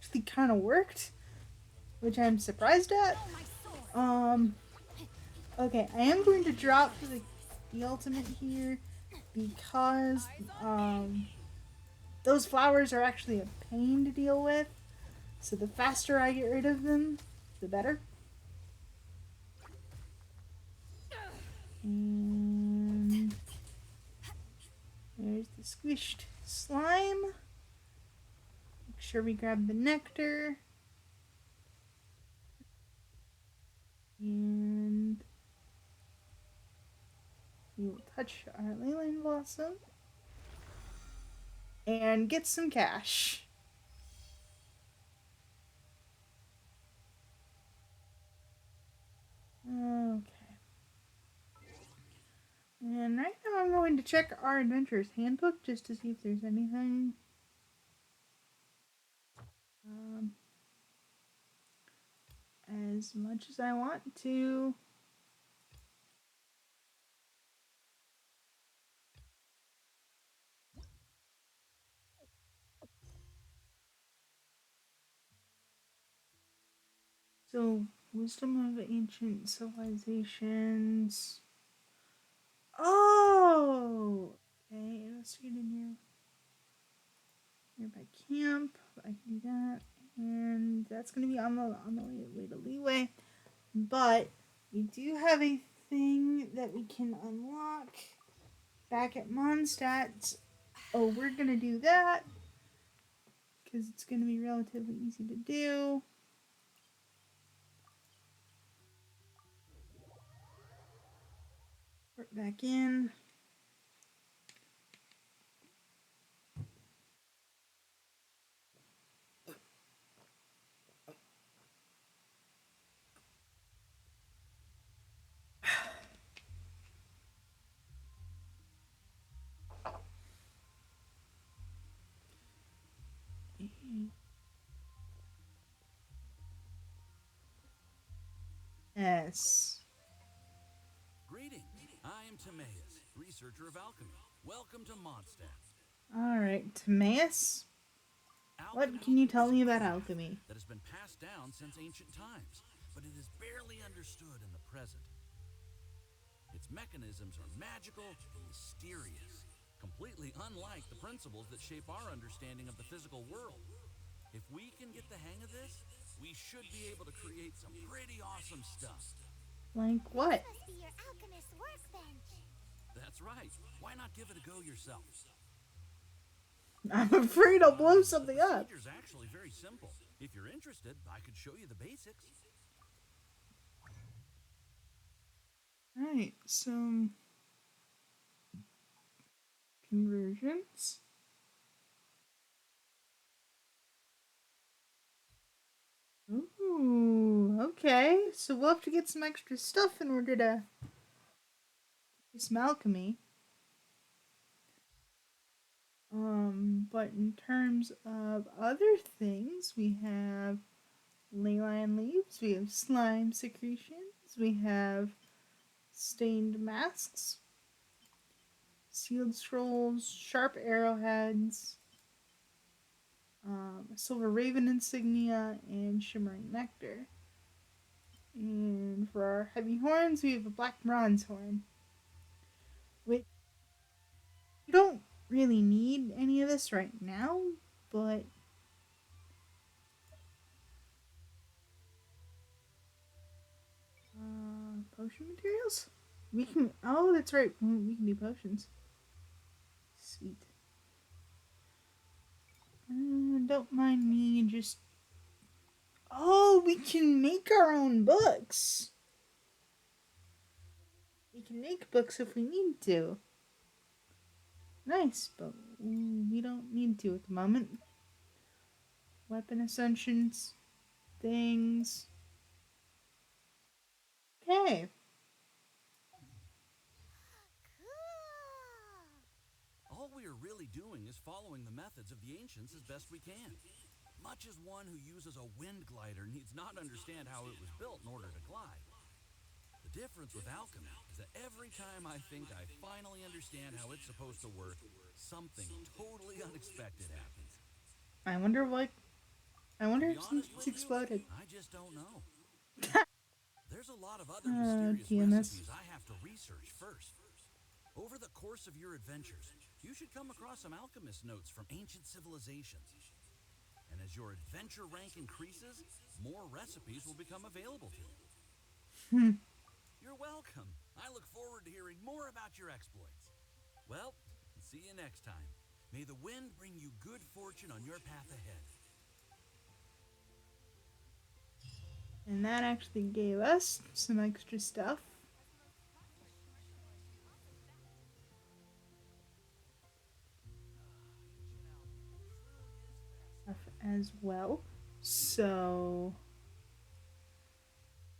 actually kind of worked, which I'm surprised at. Okay, I am going to drop the ultimate here because those flowers are actually a pain to deal with. So the faster I get rid of them, the better. And there's the squished slime. Make sure we grab the nectar. And we will touch our Leyline Blossom and get some cash. Okay. And right now I'm going to check our Adventurer's Handbook just to see if there's anything. As much as I want to. So, Wisdom of Ancient Civilizations. Oh! Okay, investigate in nearby camp. I can do that. And that's going to be on the way to Leeway. But we do have a thing that we can unlock back at Mondstadt. Oh, we're going to do that because it's going to be relatively easy to do. Put back in. Yes. Greetings. I am Timaeus, researcher of alchemy. Welcome to Mondstadt. Alright, Timaeus. What can you tell me about alchemy? That has been passed down since ancient times, but it is barely understood in the present. Its mechanisms are magical and mysterious, completely unlike the principles that shape our understanding of the physical world. If we can get the hang of this, we should be able to create some pretty awesome stuff. Like what? This must be your alchemist workbench. That's right. Why not give it a go yourself? I'm afraid I'll blow something the up. procedure's actually very simple. If you're interested, I could show you the basics. Alright, so conversions. Ooh, okay. So we'll have to get some extra stuff in order to do some alchemy. But in terms of other things, we have leyline leaves, we have slime secretions, we have stained masks, sealed scrolls, sharp arrowheads, silver raven insignia, and shimmering nectar. And for our heavy horns, we have a black bronze horn, which you don't really need any of this right now, but potion materials? We can. Oh, that's right. We can do potions. Sweet. Don't mind me just. Oh, we can make our own books. We can make books if we need to. Nice, but we don't need to at the moment. Weapon ascensions, things. Okay. All we are really doing is following the methods of the ancients as best we can. Much as one who uses a wind glider needs not understand how it was built in order to glide. The difference with alchemy is that every time I think I finally understand how it's supposed to work, something totally unexpected happens. I wonder what. I To wonder be if honest something's with you, exploded. I just don't know. There's a lot of other mysterious DMS. recipes I have to research first. Over the course of your adventures, you should come across some alchemist notes from ancient civilizations. And as your adventure rank increases, more recipes will become available to you. You're welcome. I look forward to hearing more about your exploits. Well, see you next time. May the wind bring you good fortune on your path ahead. And that actually gave us some extra stuff. As well. So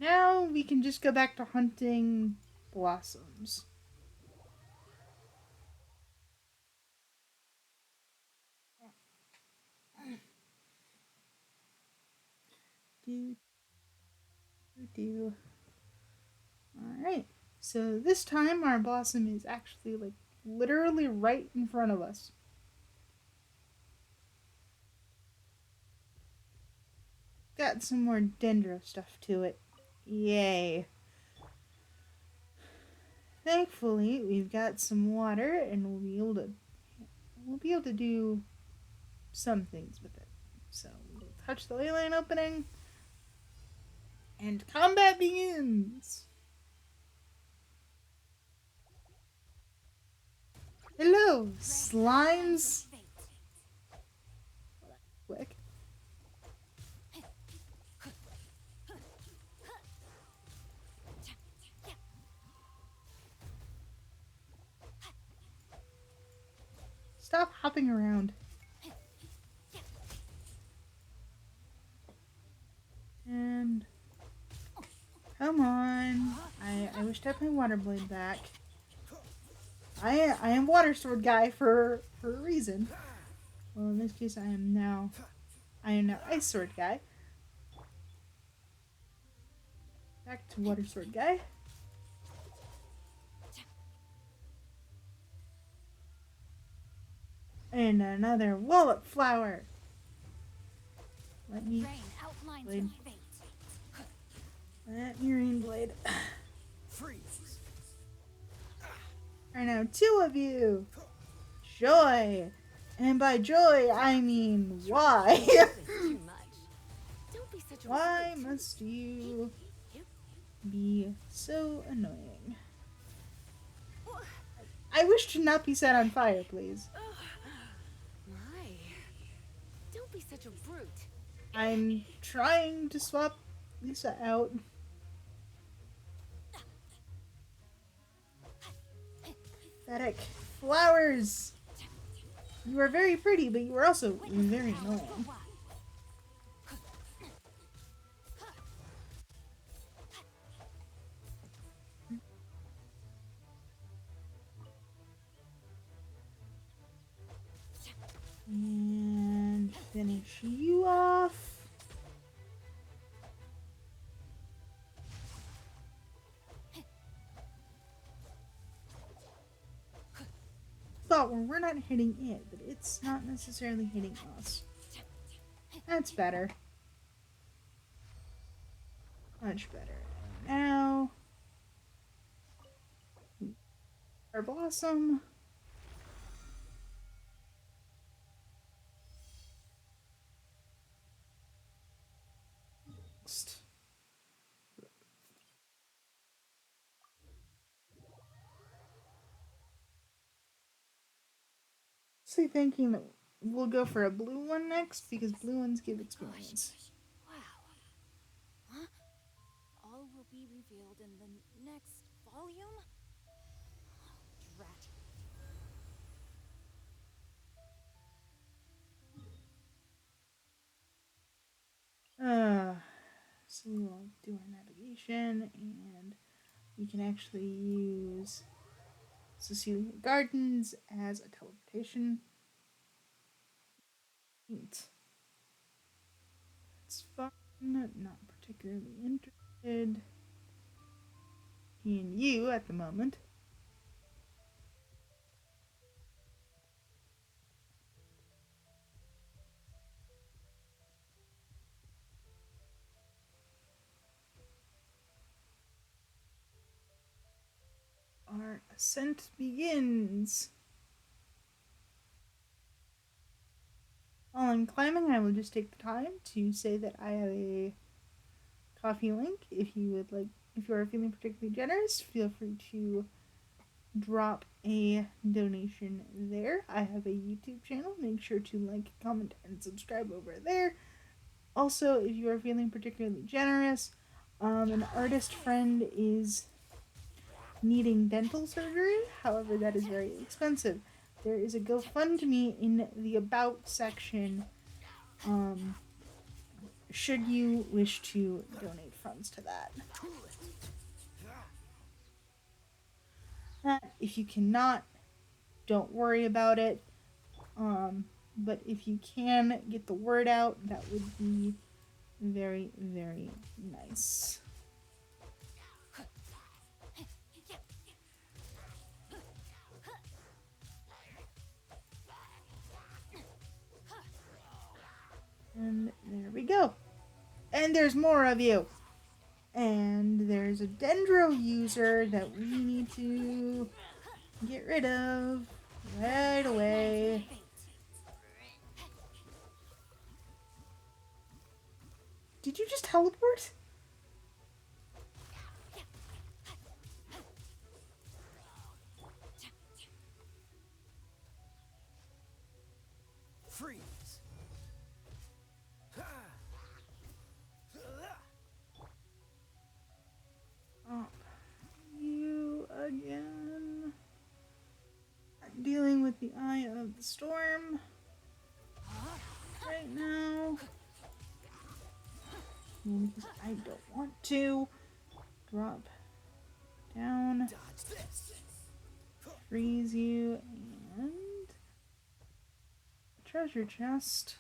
now we can just go back to hunting blossoms. Do do do. Alright. So this time our blossom is actually like literally right in front of us. Got some more dendro stuff to it. Yay. Thankfully, we've got some water and we'll be able to do some things with it. So we'll touch the ley line opening and combat begins. Hello, slimes. Quick. Stop hopping around. And come on. I wish to have my water blade back. I am water sword guy for a reason. Well, in this case, I am now ice sword guy. Back to water sword guy. And another wallop flower. Let me blade. Let me rain blade. Freeze! Right now, two of you. Joy. And by joy, I mean why? Too much. Don't be such a Why must you be so annoying? I wish to not be set on fire, please. My. Don't be such a brute. I'm trying to swap Lisa out. Pathetic. Flowers! You are very pretty, but you are also very annoying. Finish you off. Thought we're not hitting it, but it's not necessarily hitting us. That's better. Much better. And now, our blossom. Next. So thinking that we'll go for a blue one next because blue ones give experience. Wow. Huh? All will be revealed in the next volume? Drat. So we will do our navigation and we can actually use Cecilia Gardens as a teleportation. Neat. That's fun. Not particularly interested in you at the moment. Our ascent begins. While I'm climbing, I will just take the time to say that I have a coffee link. If you would like, if you are feeling particularly generous, feel free to drop a donation there. I have a YouTube channel. Make sure to like, comment, and subscribe over there. Also, if you are feeling particularly generous, an artist friend is needing dental surgery. However, that is very expensive. There is a GoFundMe in the About section. Should you wish to donate funds to that. If you cannot, don't worry about it. But if you can get the word out, that would be very, very nice. And there we go. And there's more of you. And there's a Dendro user that we need to get rid of right away. Did you just teleport? Freeze! Oh, you again. Dealing with the eye of the storm right now. Because I don't want to drop down, Dodge this! freeze you, and treasure chest.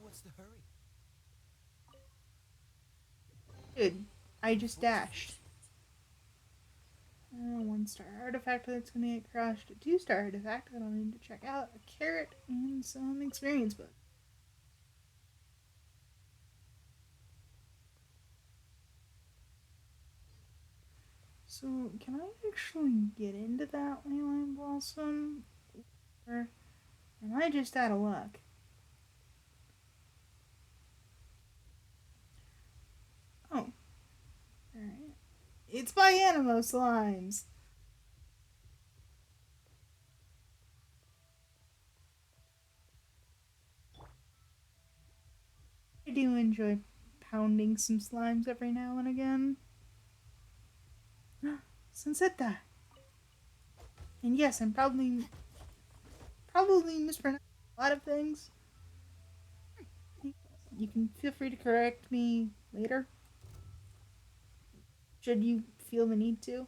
What's the hurry? Dude, I just dashed. 1-star artifact that's gonna get crushed. A 2-star artifact that I'll need to check out. A carrot and some experience books. So, can I actually get into that Leyline Blossom? Or am I just out of luck? Oh. Alright. It's by Animo Slimes. I do enjoy pounding some slimes every now and again. Sensetta. And yes, I'm probably mispronouncing a lot of things. You can feel free to correct me later. Should you feel the need to.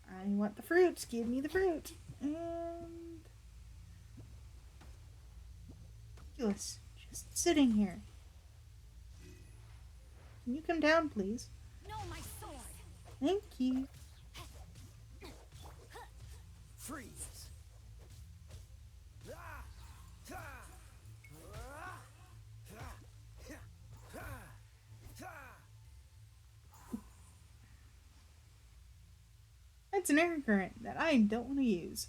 I want the fruits. Give me the fruit. And Ridiculous. Just sitting here. Can you come down, please? No, my sword! Thank you. Freeze! That's an air current that I don't want to use.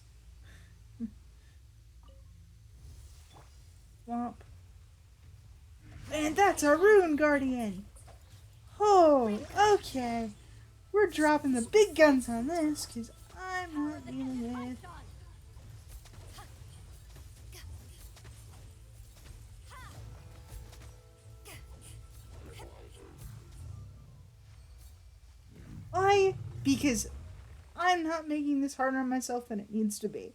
Womp. And that's a Rune Guardian! Oh, okay. We're dropping the big guns on this, because I'm not dealing with... Why? Because I'm not making this harder on myself than it needs to be.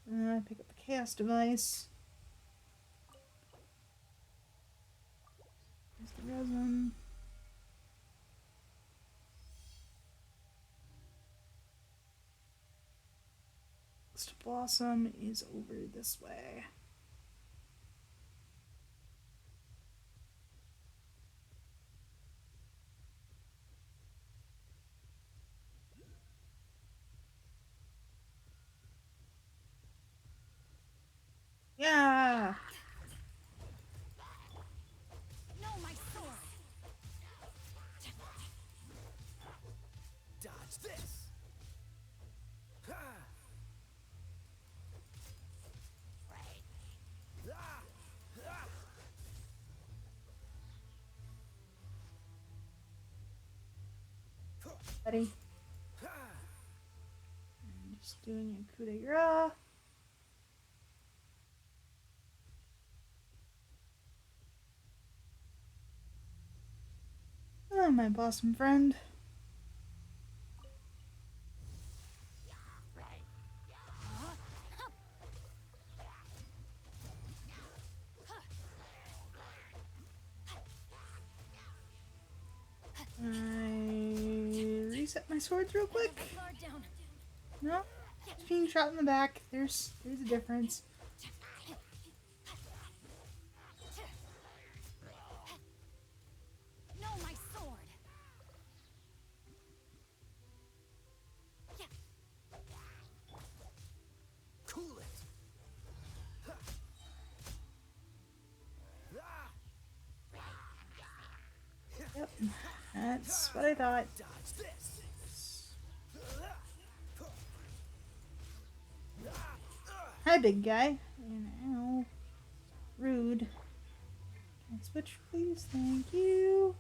Pick up the chaos device. There's the resin. Next blossom is over this way. Yeah! No, my sword! Dodge this! Buddy. I'm just doing a coup de grace. Oh, my blossom friend. I reset my swords real quick. Guard down. No, it's being shot in the back. There's a difference. No, my sword! Cool it! Yep, that's what I thought. Dodge this! Hi, big guy. And ow. Rude. Can I switch, please? Thank you.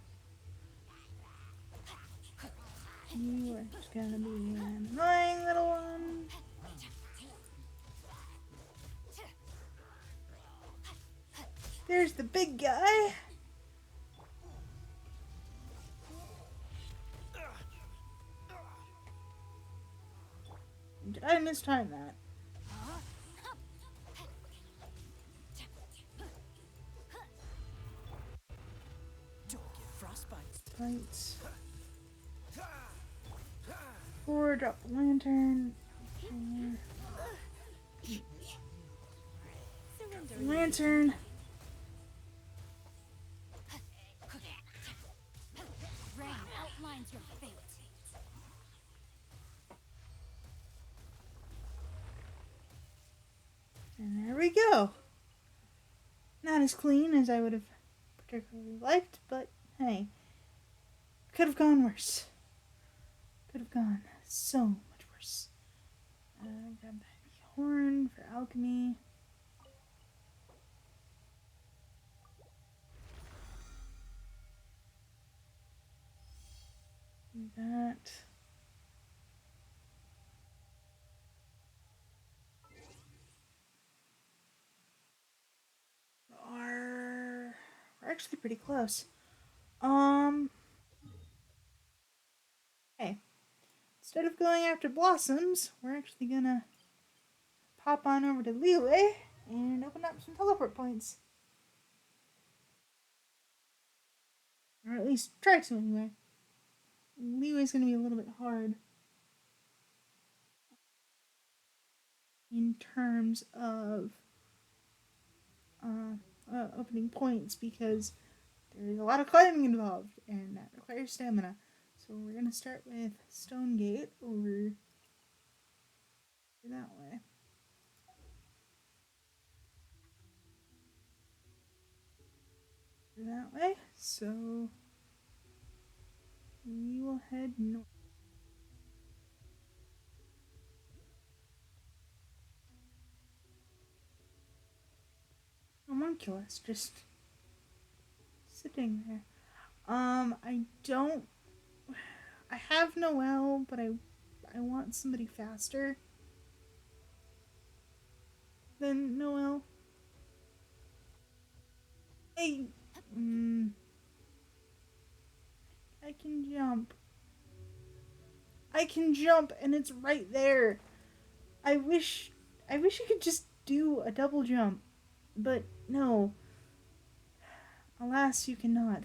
You are just gonna be an annoying little one. There's the big guy. Did I mistime that? Don't get frostbite. Lights. 4, drop the lantern. Lantern. Rain outlines your fate. And there we go. Not as clean as I would have particularly liked, but hey. Could have gone worse. Could have gone so much worse. Grab that horn for alchemy. Do that. We're actually pretty close. Okay. Instead of going after blossoms, we're actually gonna pop on over to Leeway and open up some teleport points. Or at least try to anyway. Leeway's gonna be a little bit hard in terms of opening points because there's a lot of climbing involved, and that requires stamina. So we're gonna start with Stone Gate over that way. That way. So we will head north. Homunculus just sitting there. I don't. I have Noelle, but I want somebody faster than Noelle. Hey, I can jump. I can jump, and it's right there. I wish. I wish I could just do a double jump, but no. Alas, you cannot.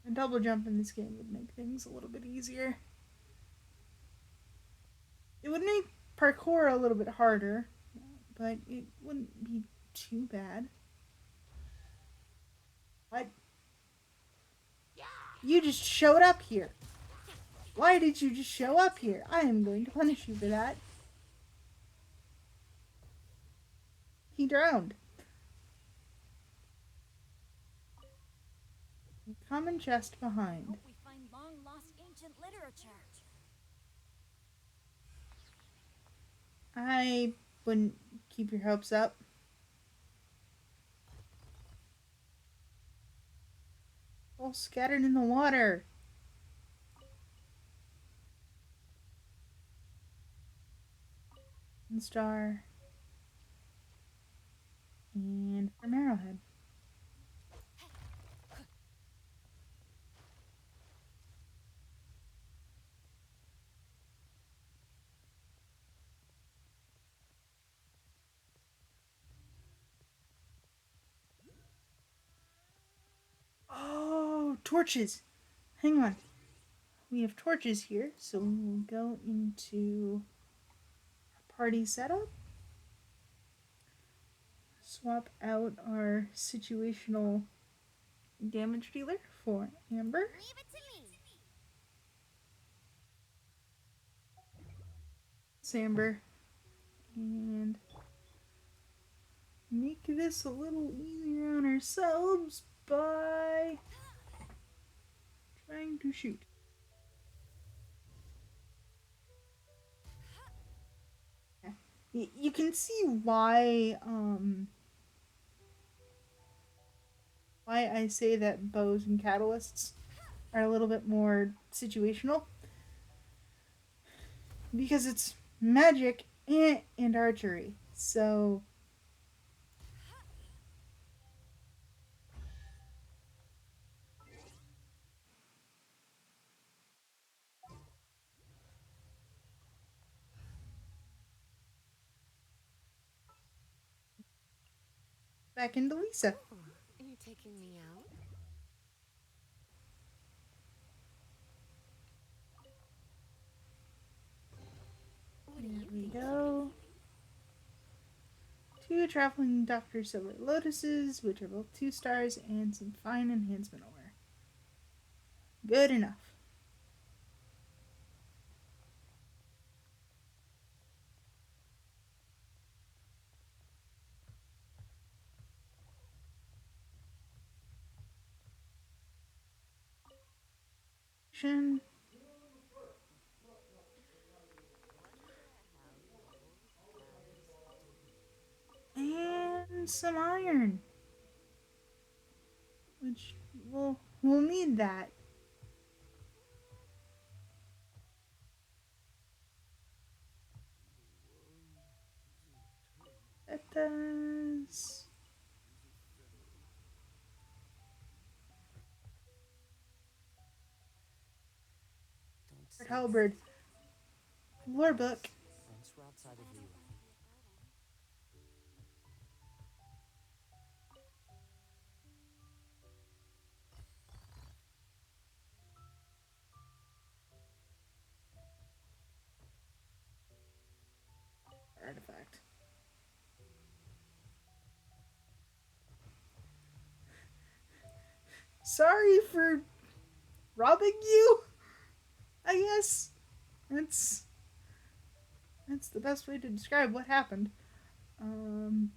A double jump in this game would make things a little bit easier. It would make parkour a little bit harder, but it wouldn't be too bad. What? You just showed up here. Why did you just show up here? I am going to punish you for that. He drowned. Common chest behind. Hope we find long lost ancient literature. I wouldn't keep your hopes up. All scattered in the water. One star. And from Arrowhead. Oh, torches. Hang on. We have torches here, so we will go into our party setup. Swap out our situational damage dealer for Amber. Leave it to me. It's Amber. And make this a little easier on ourselves by trying to shoot. You can see why I say that bows and catalysts are a little bit more situational, because it's magic and archery. So back into Lisa. Oh, you're taking me out? What do There you we think? go. 2 traveling Dr. Silver Lotuses, which are both 2 stars, and some fine enhancement ore. Good enough. And some iron, which we'll need that. That does. Don't say Halberd. Lore book. once we're outside of Liyue. Sorry for robbing you. I guess that's that's the best way to describe what happened. Um,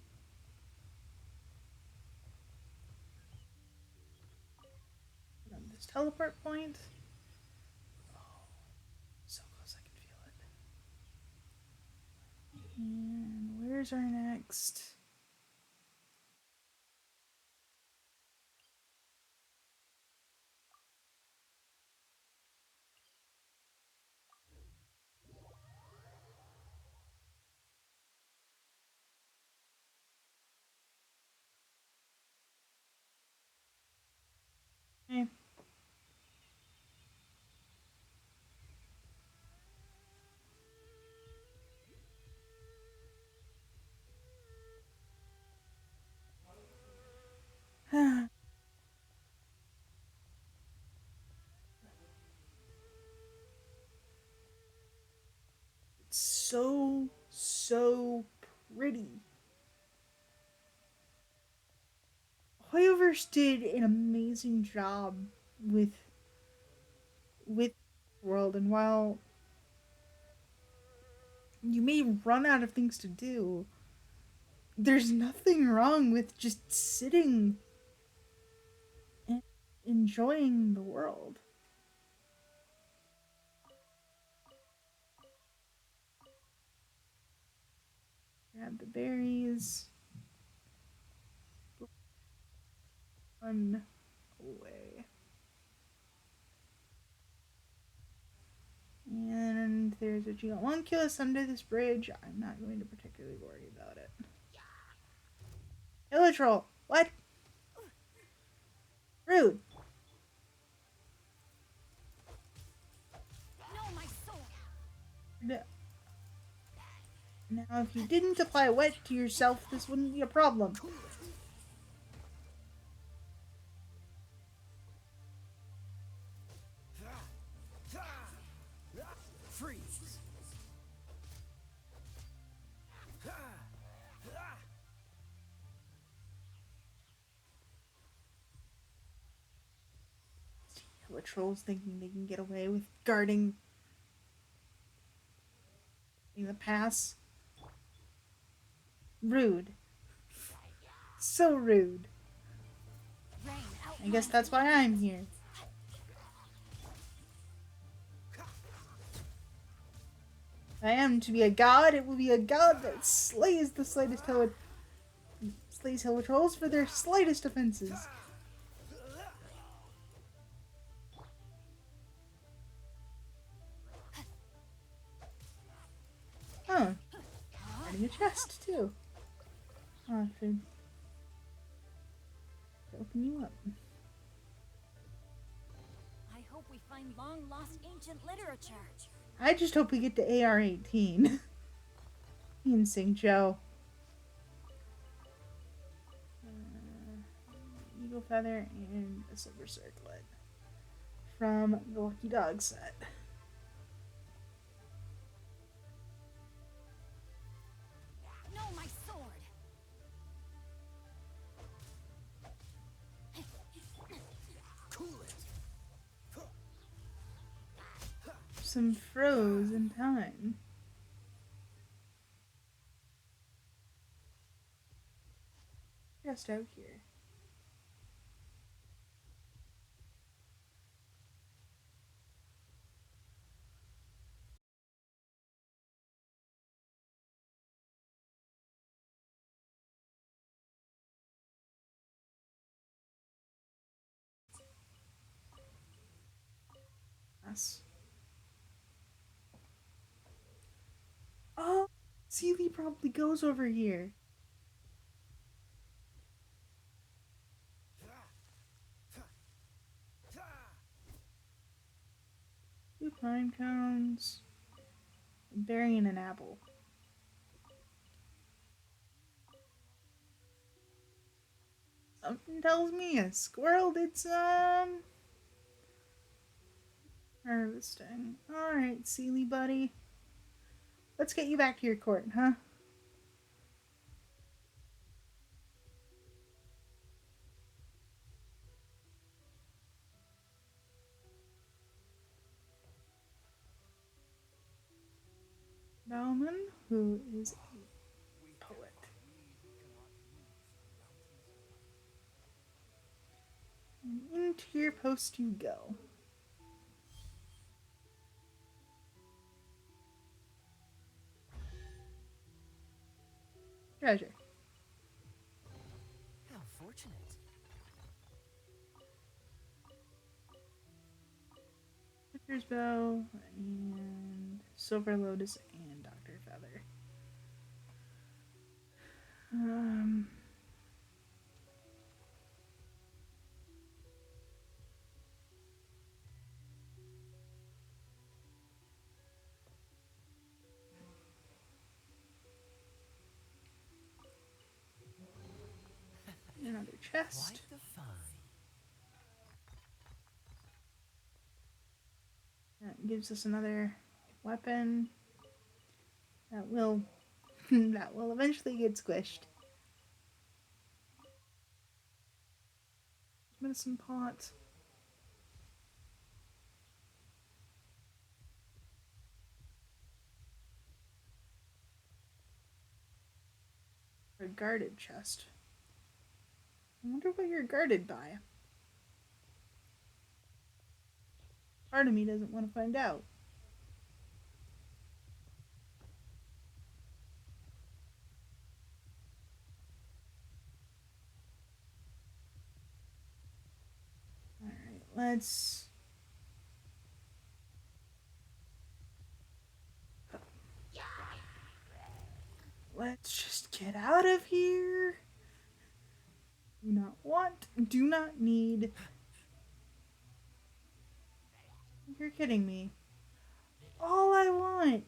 on this teleport point. Oh, so close, I can feel it. And where's our next? Okay. It's so pretty. Hoyoverse did an amazing job with with world, and while you may run out of things to do, there's nothing wrong with just sitting and enjoying the world. Grab the berries. Run away. And there's a Geomonculus under this bridge. I'm not going to particularly worry about it. Elytral! What? Rude! No, my sword! No. Now, if you didn't apply wet to yourself, this wouldn't be a problem. Freeze! What trolls thinking they can get away with guarding the pass? Rude. So rude. Rain, I guess that's why I'm here. If I am to be a god, it will be a god that slays the slightest slays hill trolls for their slightest offenses. Oh, finding a chest too. Oh, I should open you up. I hope we find long-lost ancient literature. I just hope we get to AR-18. Me and Sing Joe. Eagle feather and a silver circlet from the Lucky Dog set. No, my sword! Cool it! Some frozen time. Just out here. Yes. Oh, Sealy probably goes over here. Two pine cones. Burying an apple. Something tells me a squirrel did some harvesting. Alright, Sealy buddy. Let's get you back to your court, huh? Bauman, who is a poet. And into your post you go. Treasure. How fortunate. Victor's Bow and Silver Lotus and Dr. Feather. Um, another chest. Quite the find. That gives us another weapon that will that will eventually get squished. Medicine pot. A guarded chest. I wonder what you're guarded by. Part of me doesn't want to find out. Alright, let's just get out of here. Do not want, do not need. You're kidding me. All I want.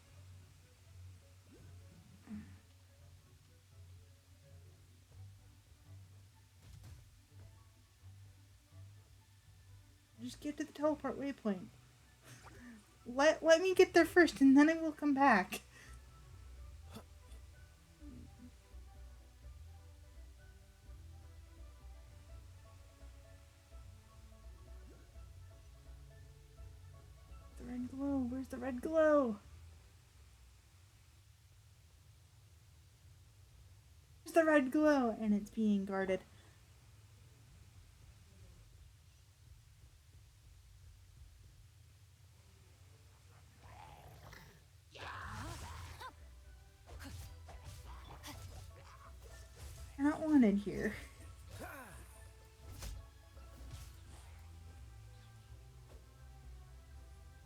Just get to the teleport waypoint. Let me get there first and then I will come back. The red glow. Where's the red glow? Where's the red glow? And it's being guarded. You're not wanted here.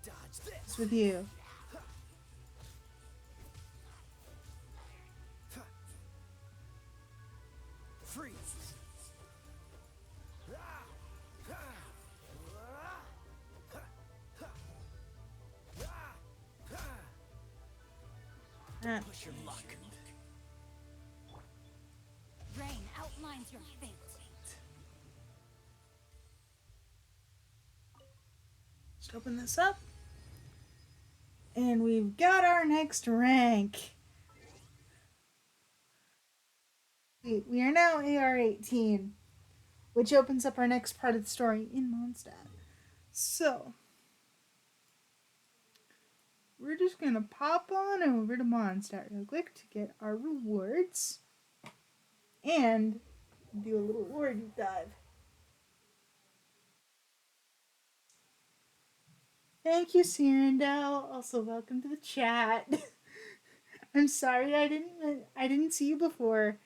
Dodge this. What's with you? Freeze. Push your luck. Rain outlines your fate. Just open this up. And we've got our next rank. We are now AR-18, which opens up our next part of the story in Mondstadt. So, we're just going to pop on over to Mondstadt real quick to get our rewards and do a little reward deep dive. Thank you, Cyrandel. Also, welcome to the chat. I'm sorry I didn't see you before.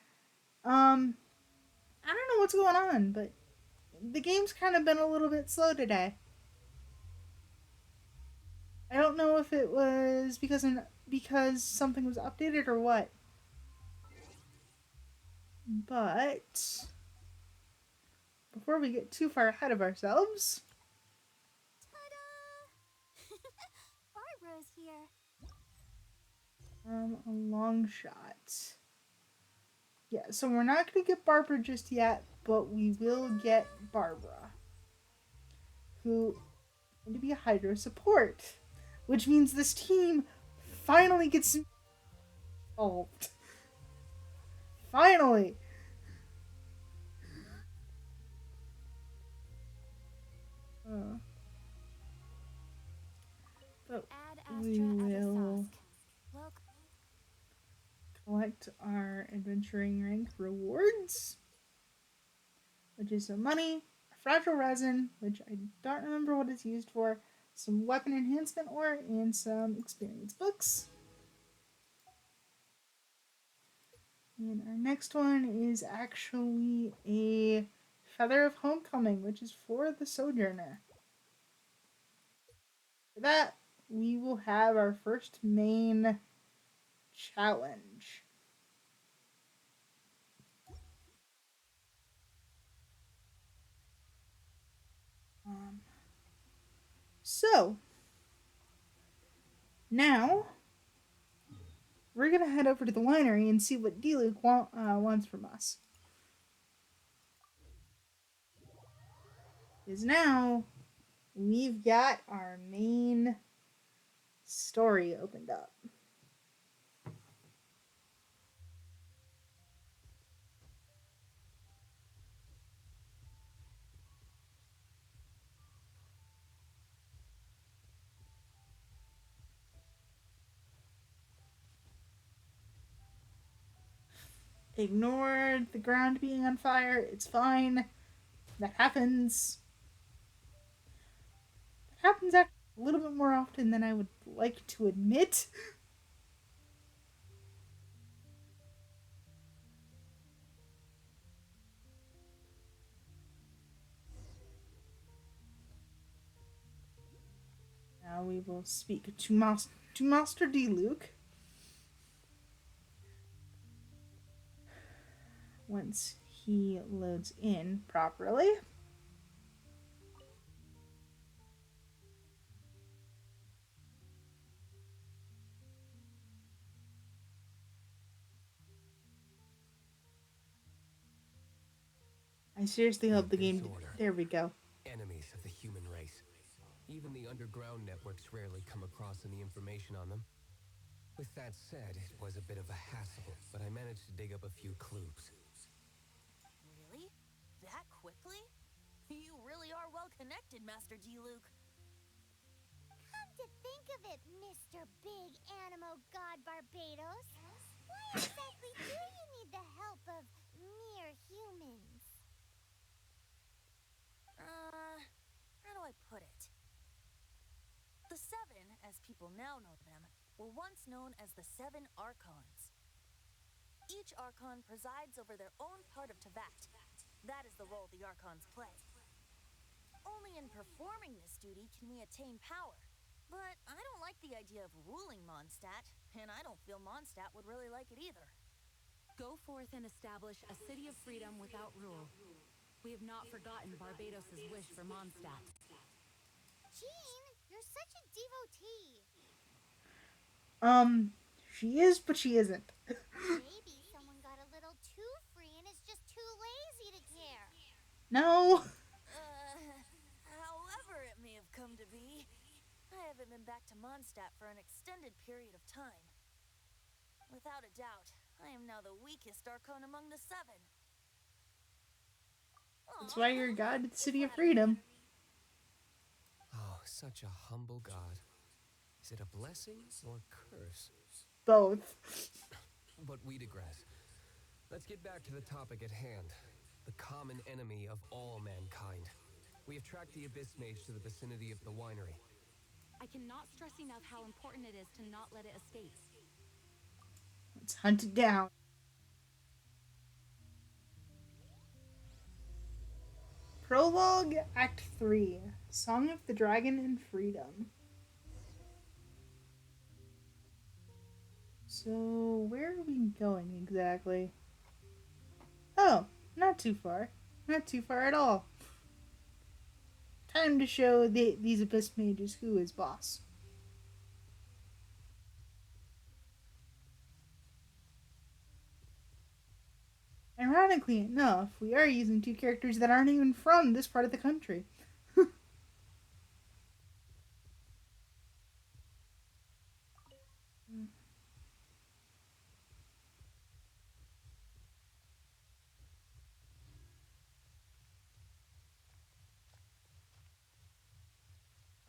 I don't know what's going on, but the game's kind of been a little bit slow today. I don't know if it was because something was updated or what. But before we get too far ahead of ourselves, Ta-da! Barbara's here. a long shot. Yeah, so we're not going to get Barbara just yet, but we will get Barbara, who is going to be a Hydro support, which means this team finally gets involved. Finally! But Add we Astra as a will... Sask. Look, Select our adventuring rank rewards, which is some money, a fragile resin, which I don't remember what it's used for, some weapon enhancement ore, and some experience books. And our next one is actually a Feather of Homecoming, which is for the Sojourner. For that, we will have our first main challenge. So, now we're going to head over to the winery and see what D-Luke wants from us. Because now we've got our main story opened up. Ignore the ground being on fire. It's fine. That happens. That happens a little bit more often than I would like to admit. Now we will speak to Master D-Luke. Once he loads in properly. I seriously hope the game... There we go. Enemies of the human race. Even the underground networks rarely come across any information on them. With that said, it was a bit of a hassle, but I managed to dig up a few clues. Really? That quickly? You really are well connected, Master D-Luke. Come to think of it, Mr. Big Animo God Barbados, why exactly do you need the help of mere humans? How do I put it? The Seven, as people now know them, were once known as the Seven Archons. Each Archon presides over their own part of Teyvat. That is the role the Archons play. Only in performing this duty can we attain power. But I don't like the idea of ruling Mondstadt, and I don't feel Mondstadt would really like it either. Go forth and establish a city of freedom without rule. We have not forgotten Barbados' wish for Mondstadt. Jean, you're such a devotee. She is, but she isn't. Maybe someone got a little too free and is just too lazy to care. No. However it may have come to be, I haven't been back to Mondstadt for an extended period of time. Without a doubt, I am now the weakest Archon among the Seven. That's why you're God at the City of Freedom. Oh, such a humble god. Is it a blessing or curse? Both. But we digress. Let's get back to the topic at hand. The common enemy of all mankind. We have tracked the Abyss Mage to the vicinity of the winery. I cannot stress enough how important it is to not let it escape. Let's hunt it down. Prologue, Act 3. Song of the Dragon and Freedom. So, where are we going exactly? Oh, not too far. Not too far at all. Time to show these Abyss Mages who is boss. Ironically enough, we are using two characters that aren't even from this part of the country.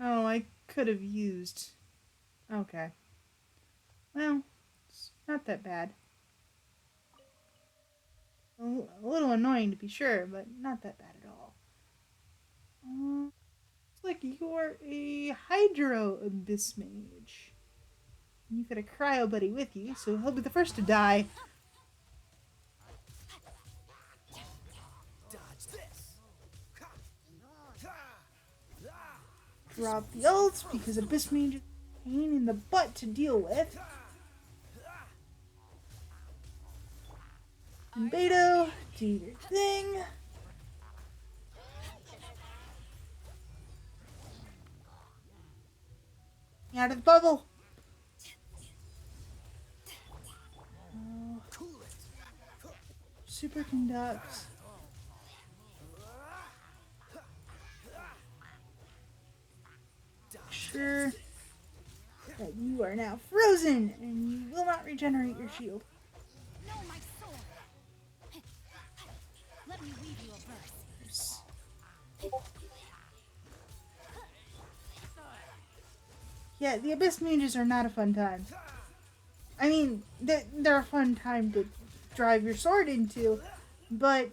Oh, I could have used... Okay. Well, it's not that bad. A little annoying to be sure, but not that bad at all. Looks like you're a Hydro Abyss Mage. You've got a Cryo Buddy with you, so he'll be the first to die. Dodge this. Drop the ult because Abyss Mage is a pain in the butt to deal with. And Beto, do your thing. Out of the bubble. Oh, super conduct. Sure that you are now frozen and you will not regenerate your shield. No, my sword. Let me weave you a verse. Yeah, the Abyss Mages are not a fun time. I mean, they're a fun time to drive your sword into, but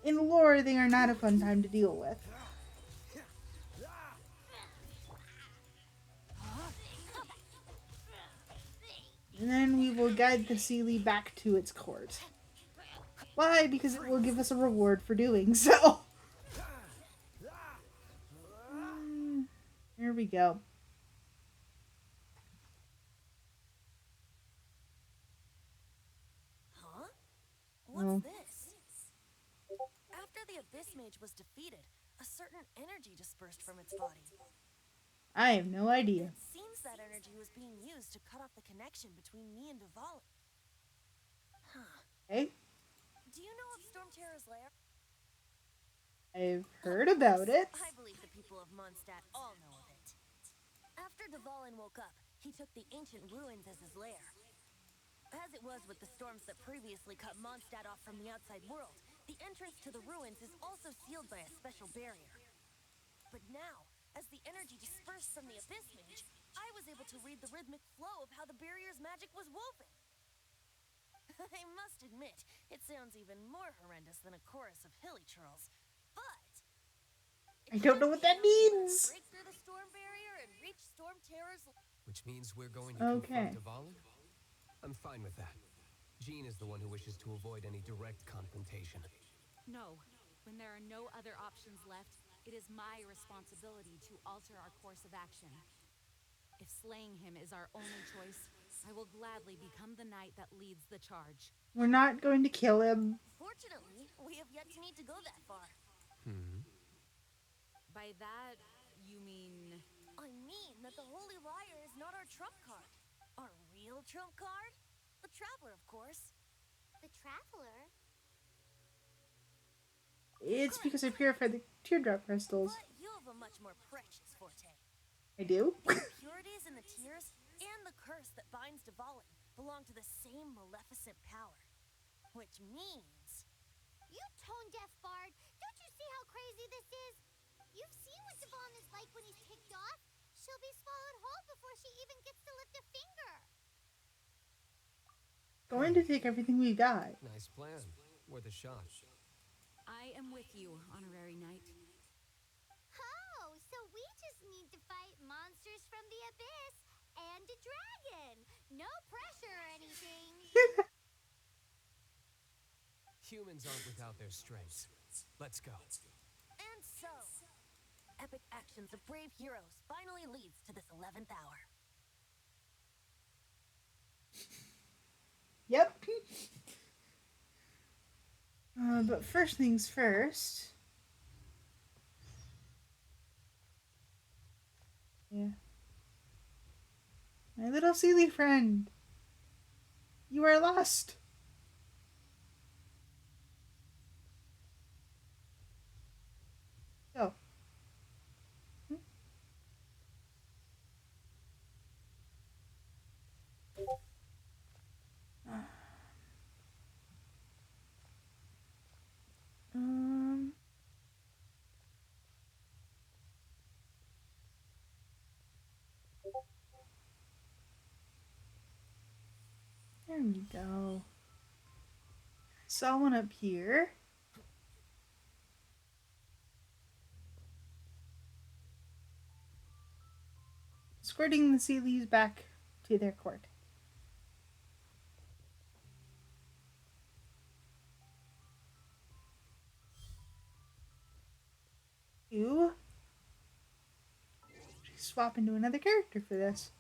in lore, they are not a fun time to deal with. And then we will guide the Seelie back to its court. Why? Because it will give us a reward for doing so. Here we go. Huh? What's this? After the Abyss Mage was defeated, a certain energy dispersed from its body. I have no idea. It seems that energy was being used to cut off the connection between me and Duvall. Huh. Okay. Do you know of Storm Terror's lair? I've heard about it. I believe the people of Mondstadt all know of it. After Duvallin woke up, he took the ancient ruins as his lair. As it was with the storms that previously cut Mondstadt off from the outside world, the entrance to the ruins is also sealed by a special barrier. But now, as the energy dispersed from the Abyss Mage, I was able to read the rhythmic flow of how the barrier's magic was woven. I must admit, it sounds even more horrendous than a chorus of hilly churls, but I don't know what that means. break through the storm barrier and reach Storm Terror's. Which means we're going to Okay. confront Duvall? I'm fine with that. Jean is the one who wishes to avoid any direct confrontation. No. When there are no other options left, it is my responsibility to alter our course of action. If slaying him is our only choice, I will gladly become the knight that leads the charge. We're not going to kill him. Fortunately, we have yet to need to go that far. By that, you mean... I mean that the Holy Liar is not our trump card. Our real trump card? The Traveler, of course. The Traveler? It's because I purified the teardrop crystals. But you have a much more precious forte. I do? The purities in the tears and the curse that binds Duvallin belong to the same maleficent power. Which means... You tone-deaf bard! Don't you see how crazy this is? You've seen what Duvallin is like when he's ticked off. She'll be swallowed whole before she even gets to lift a finger. Going to take everything we got. Nice plan. Worth a shot. I am with you, honorary knight. Oh, so we just need to fight monsters from the abyss and a dragon. No pressure or anything. Humans aren't without their strengths. Let's go. And so, epic actions of brave heroes finally leads to this 11th hour. Yep. But first things first. Yeah. My little Seelie friend. You are lost. Go. Um. There we go. Saw one up here. Escorting the Sealies back to their court. You swap into another character for this.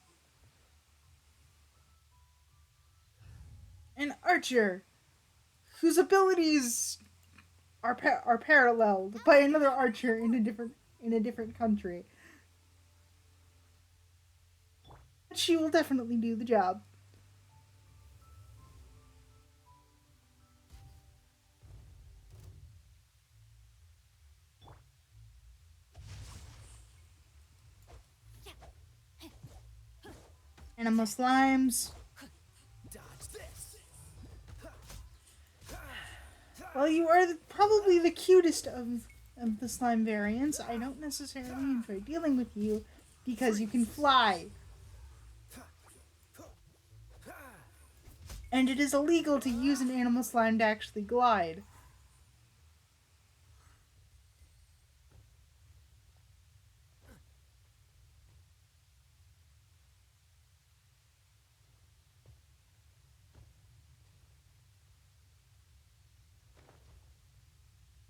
An archer whose abilities are paralleled by another archer in a different country. But she will definitely do the job. Animal slimes. Dodge this. Well, you are probably the cutest of the slime variants. I don't necessarily enjoy dealing with you because you can fly. And it is illegal to use an animal slime to actually glide.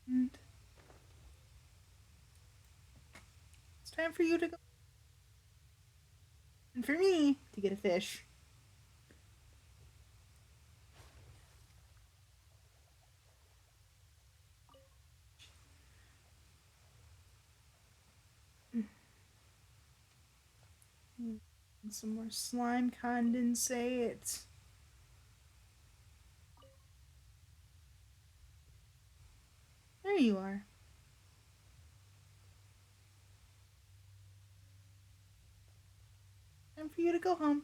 And it's time for you to go. And for me to get a fish. And some more slime condensate. There you are. Time for you to go home.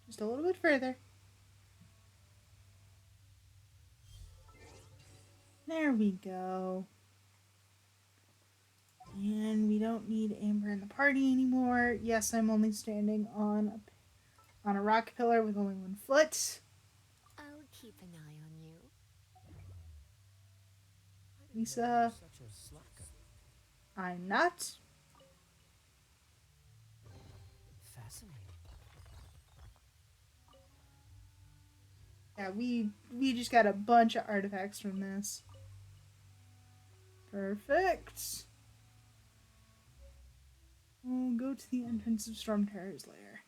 Just a little bit further. There we go. And we don't need Amber in the party anymore. Yes, I'm only standing on a rock pillar with only 1 foot. I'll keep an eye on you. Lisa, Such a slacker. I'm not. Fascinating. Yeah, we just got a bunch of artifacts from this. Perfect. We'll go to the entrance of Storm Terror's lair.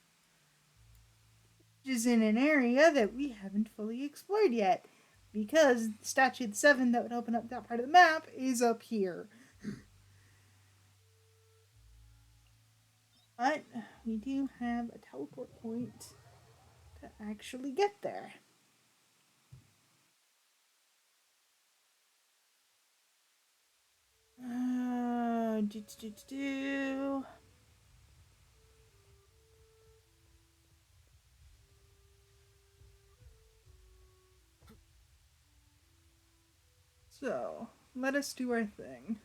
Which is in an area that we haven't fully explored yet. Because Statue of the Seven that would open up that part of the map is up here. But we do have a teleport point to actually get there. Do. So, let us do our thing.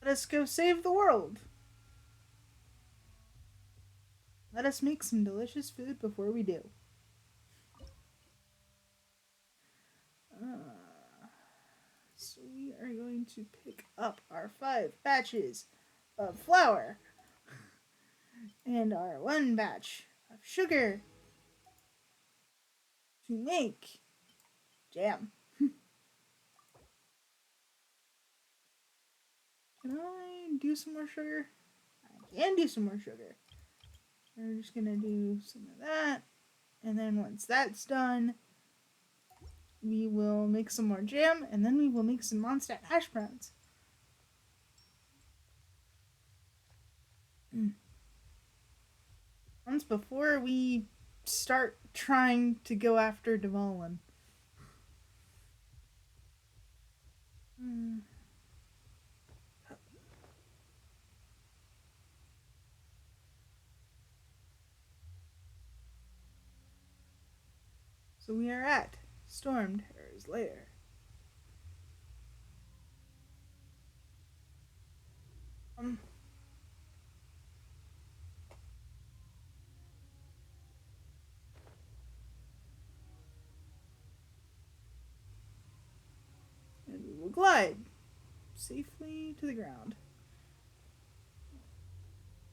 Let us go save the world. Let us make some delicious food before we do. So we are going to pick up our 5 batches of flour and our 1 batch of sugar to make jam. Can I do some more sugar? I can do some more sugar. We're just gonna do some of that, and then once that's done, we will make some more jam, and then we will make some Mondstadt hash browns. Once before we start trying to go after Dvalin. So we are at Storm Terror's lair. glide safely to the ground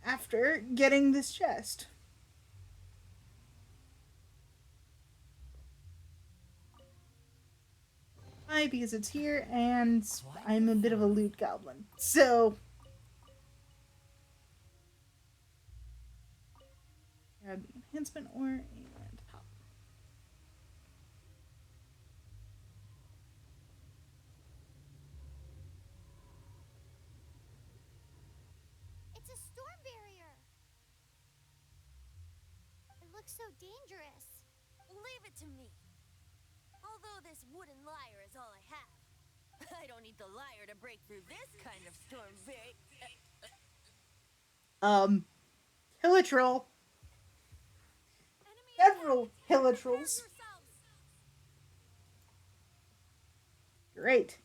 after getting this chest. Why? Because it's here, and I'm a bit of a loot goblin. So, grab the enhancement ore and hop. It's a storm barrier. It looks so dangerous. Leave it to me. Although this wooden lyre is all I have, I don't need the lyre to break through this kind of storm Hilitrol. Enemy Several attack! Prepare Hilitrols. yourselves! Great.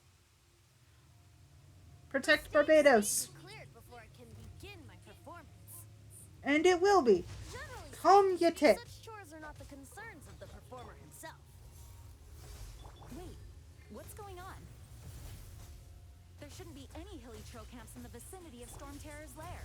Protect Stage Barbados. needs cleared before I can begin my performance. And it will be. Generally Come speaking, get it. such chores are not the concerns of the performer himself. Wait, what's going on? There shouldn't be any hilly troll camps in the vicinity of Storm Terror's lair.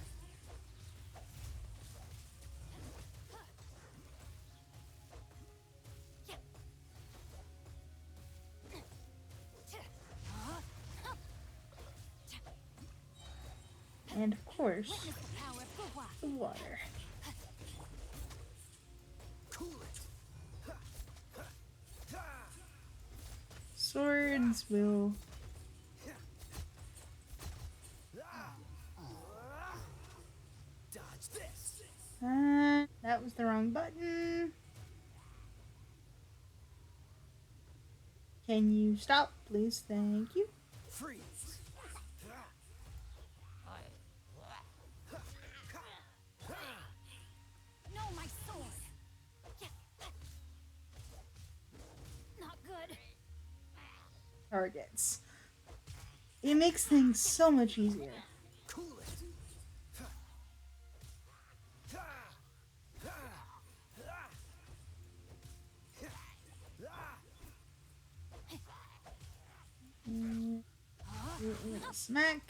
And of course, Witness the power of Gugwa. the water. Swords will. Dodge this. That was the wrong button. Can you stop, please? Thank you. Freeze. No, my sword! Not good. Targets. It makes things so much easier. Cool it. Smack.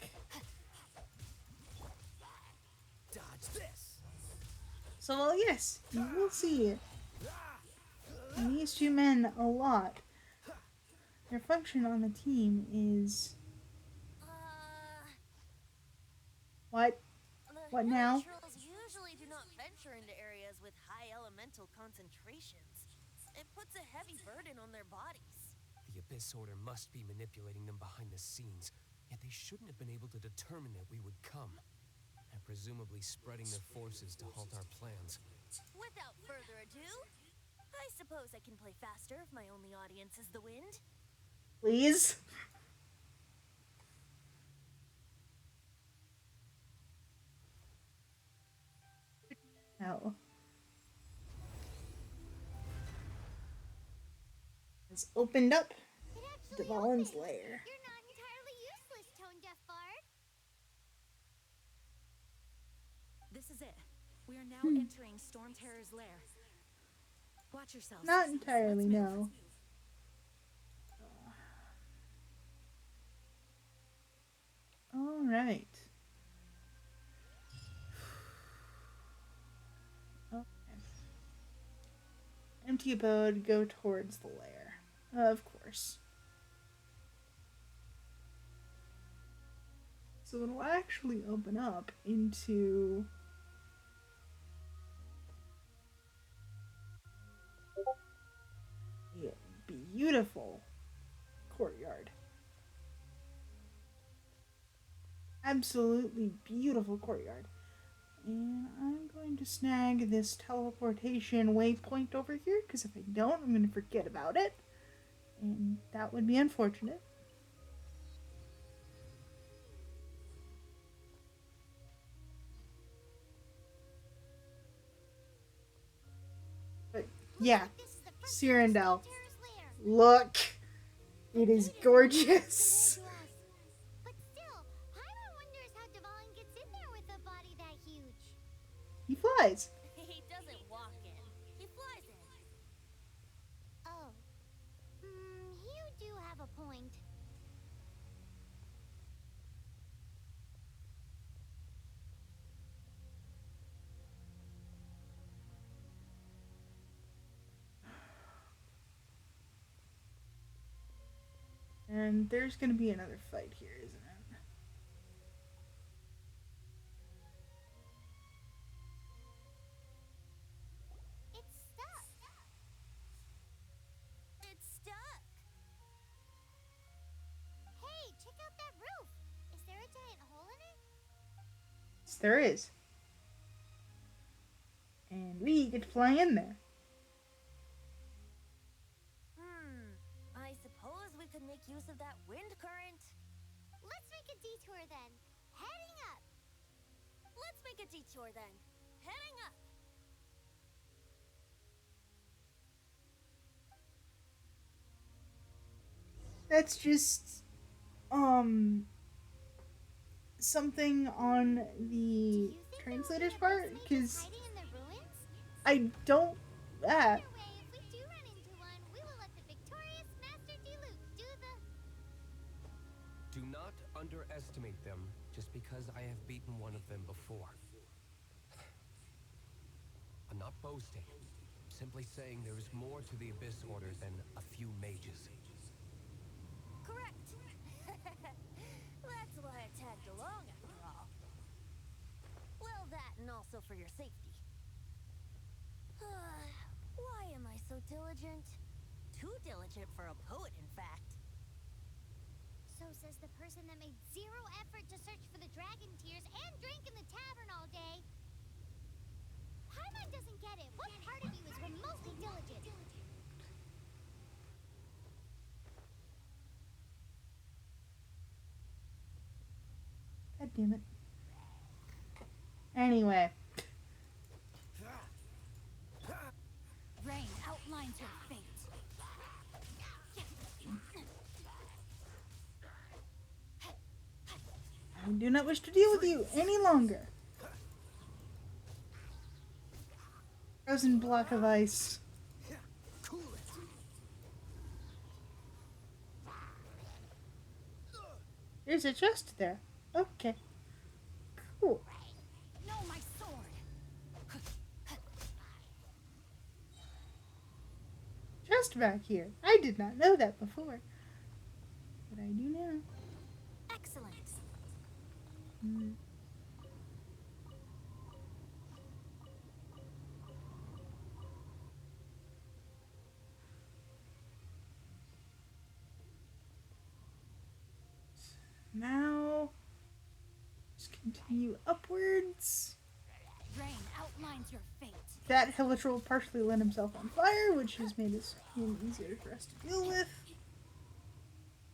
Dodge this. So, well, yes, you will see these two men a lot. Their function on the team is what? The What hilly now? trolls usually do not venture into areas with high elemental concentrations. It puts a heavy burden on their bodies. The Abyss Order must be manipulating them behind the scenes, yet they shouldn't have been able to determine that we would come, and presumably spreading their forces to halt our plans. Without further ado, I suppose I can play faster if my only audience is the wind. Please? No. It's opened up It actually Dvalin's opened. lair. You're not entirely useless, Tone Deaf Bard. This is it. We are now entering Storm Terror's lair. Watch yourselves. Not entirely, Let's move. no. Alright. Okay. Empty abode, go towards the lair. Of course. So it'll actually open up into a beautiful courtyard. Absolutely beautiful courtyard. And I'm going to snag this teleportation waypoint over here, because if I don't, I'm going to forget about it. And that would be unfortunate. But yeah, This is the front Cyrandel. door to Terra's lair. Look! It is Gate gorgeous! compared to us. But still, Paimon wonders how Dvalin gets in there with a body that huge. He flies. He doesn't walk in, he flies in. Oh. You do have a point. And there's gonna be another fight here, isn't it? It's stuck. It's stuck. Hey, check out that roof. Is there a giant hole in it? Yes, there is. And we get to fly in there. I suppose we could make use of that wind current. Let's make a detour then. Heading up. Let's make a detour then. Heading up. That's just something on Do the you think there will translator's be a part, messmaker because hiding in the ruins? I don't. Either way, if we do run into one, we will let the victorious Master Diluc do the... Do not underestimate them just because I have beaten one of them before. I'm not boasting. Simply saying there is more to the Abyss Order than a few mages. Correct. That's why I tagged along after all. Well, that and also for your safety. Why am I so diligent? Too diligent for a poet, in fact. So says the person that made zero effort to search for the dragon tears and drank in the tavern all day. Paimon doesn't get it. What part of you is remotely diligent? God damn it. Anyway. Rain outlines your fate. I do not wish to deal with you any longer. Frozen block of ice. There's a chest there. Okay. Cool. No, my sword. Chest back here. I did not know that before. But I do now. Excellent. Hmm. Now, just continue upwards. Rain outlines your fate. That Helitrol partially lit himself on fire, which has made him easier for us to deal with.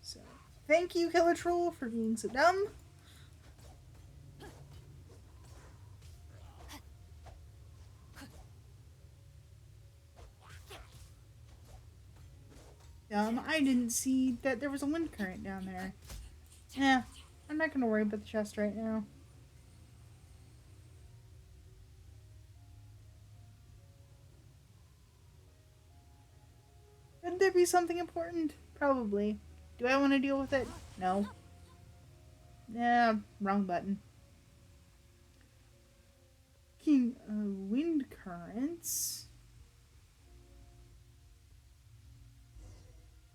So, thank you, Helitrol, for being so dumb. I didn't see that there was a wind current down there. Yeah, I'm not gonna worry about the chest right now. Could there be something important? Probably. Do I want to deal with it? No. Yeah, wrong button. King of wind currents.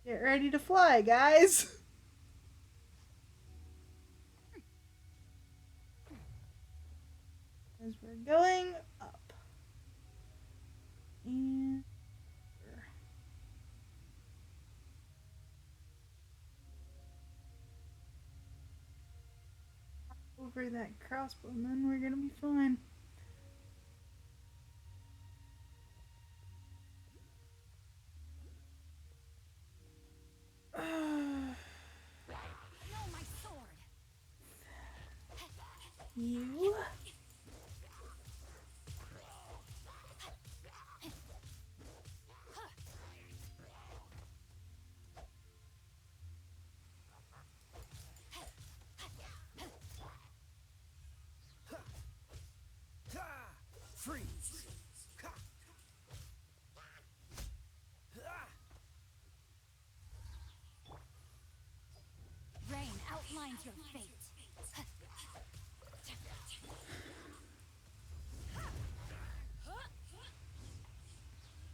Get ready to fly, guys. As we're going up. And over that crossbow, and then we're gonna be fine. No, my sword. You. Freeze! Rain outlines your fate.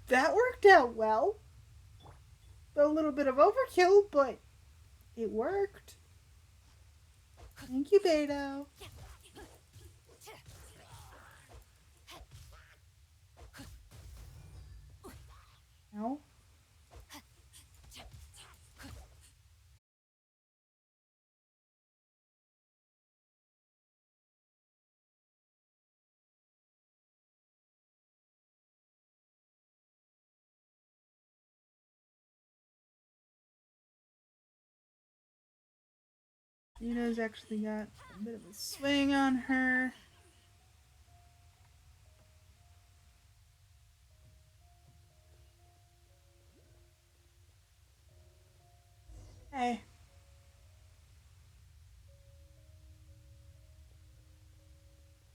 That worked out well. A little bit of overkill, but It worked. Thank you, Beto. No. Gina's actually got a bit of a swing on her. Hey.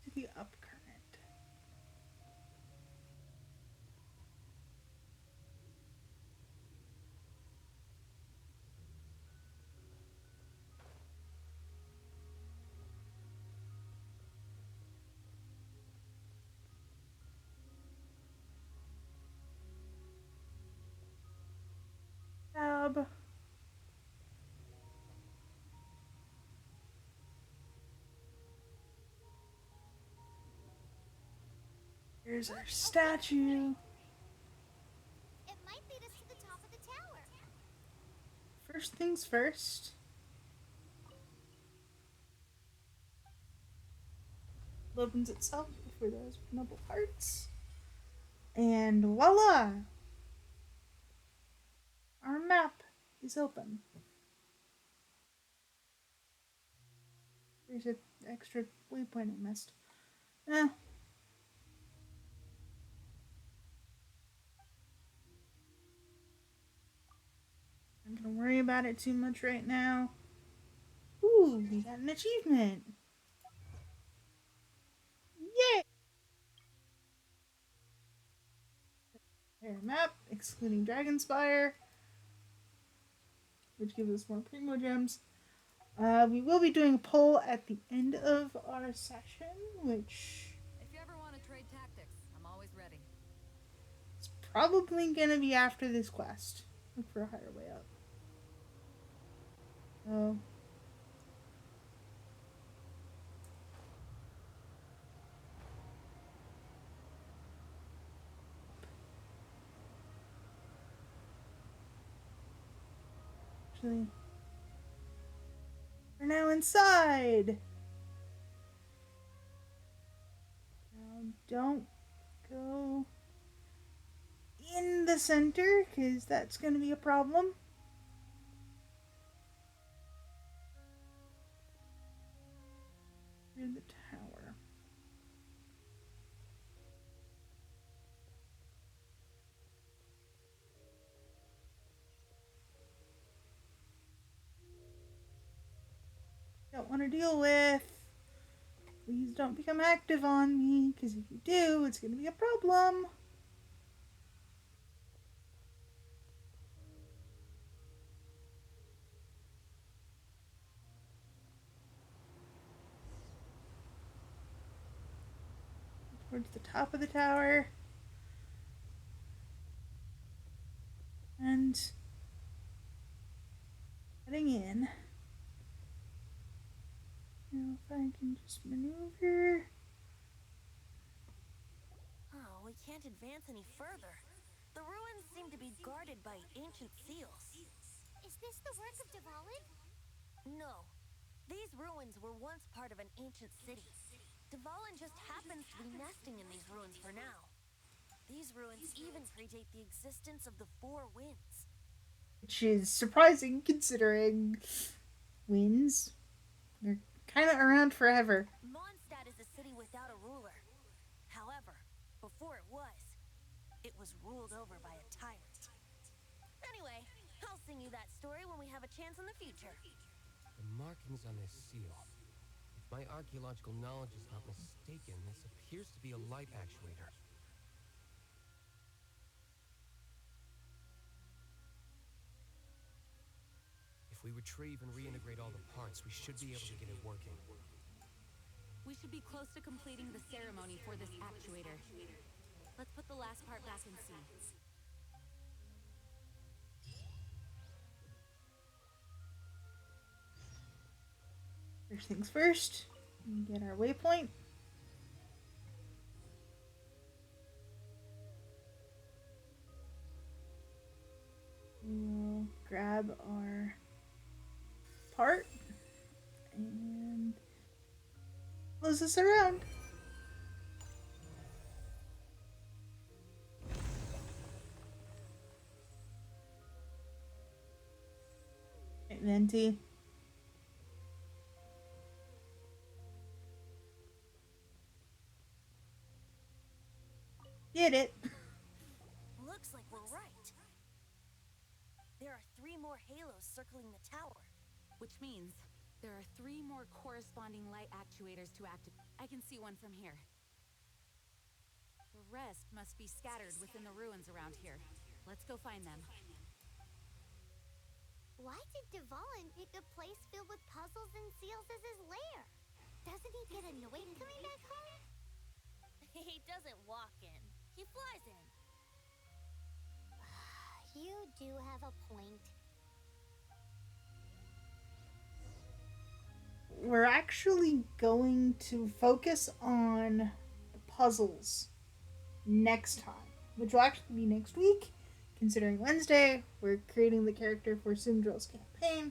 To the up current. Tab. Here's our statue. It might lead us to the top of the tower. First things first. It opens itself before those noble parts. And voila! Our map is open. There's an extra waypoint I missed. Eh. I'm gonna worry about it too much right now. Ooh, we got an achievement. Yay! Their map, excluding Dragonspire, which gives us more Primo Gems. We will be doing a poll at the end of our session, which If you ever want to trade tactics, I'm always ready. is probably gonna be after this quest. Look for a higher way up. Oh. Actually, we're now inside. Now, don't go in the center, because that's going to be a problem. Through the tower. Don't want to deal with. Please don't become active on me, because if you do, it's going to be a problem. Towards the top of the tower. And heading in. Now if I can just maneuver. Oh, we can't advance any further. The ruins seem to be guarded by ancient seals. Is this the work of Dvalin? No. These ruins were once part of an ancient city. Dvalin just happens to be nesting in these ruins for now. These ruins even predate the existence of the Four Winds. Which is surprising considering winds. They're kind of around forever. Mondstadt is a city without a ruler. However, before it was ruled over by a tyrant. Anyway, I'll sing you that story when we have a chance in the future. The markings on this seal. If my archaeological knowledge is not mistaken, this appears to be a light actuator. If we retrieve and reintegrate all the parts, we should be able to get it working. We should be close to completing the ceremony for this actuator. Let's put the last part back and see. First things first, get our waypoint. We'll grab our part and close this around. Right, Venti. Did it. Looks like we're right. There are 3 more halos circling the tower. Which means there are 3 more corresponding light actuators to activate. I can see one from here. The rest must be scattered within the ruins around here. Let's go find them. Why did Dvalin pick a place filled with puzzles and seals as his lair? Doesn't he get annoyed coming back home? He doesn't walk in. He flies in. You do have a point. We're actually going to focus on the puzzles next time, which will actually be next week. Considering Wednesday, we're creating the character for Sindrill's campaign,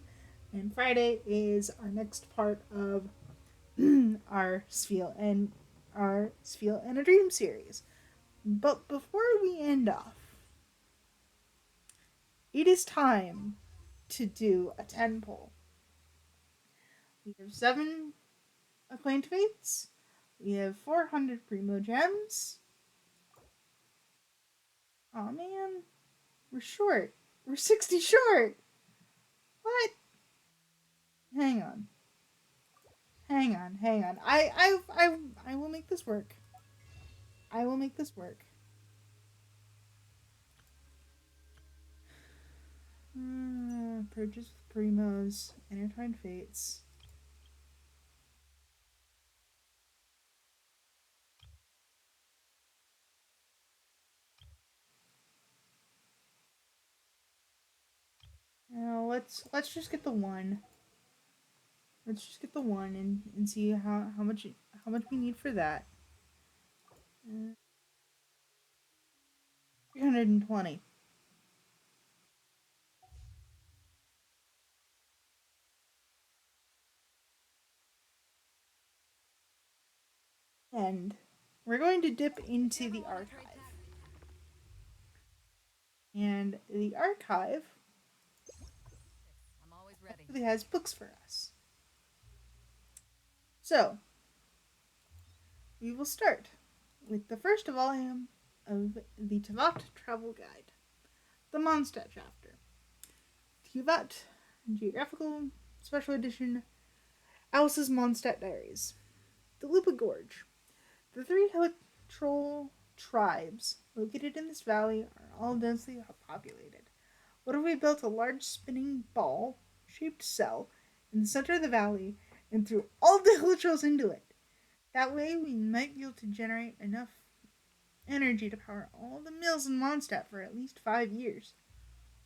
and Friday is our next part of our Sphere and a Dream series. But before we end off, it is time to do a 10 poll. We have 7 acclaimed fates. We have 400 primo gems. Oh man, we're short. We're 60 short. What? Hang on. Hang on. I will make this work. I will make this work. Purchase with primos, intertwined fates. Now let's just get the one. Let's just get the one and see how much we need for that. 320. And we're going to dip into the archive. And the archive I'm always ready. actually has books for us. So, we will start with the first volume of the Tevat Travel Guide, the Mondstadt chapter. Tevat Geographical Special Edition, Alice's Mondstadt Diaries. The Lupa Gorge. The 3 Helitrol tribes located in this valley are all densely populated. What if we built a large spinning ball-shaped cell in the center of the valley and threw all the Helitrols into it? That way we might be able to generate enough energy to power all the mills in Mondstadt for at least 5 years.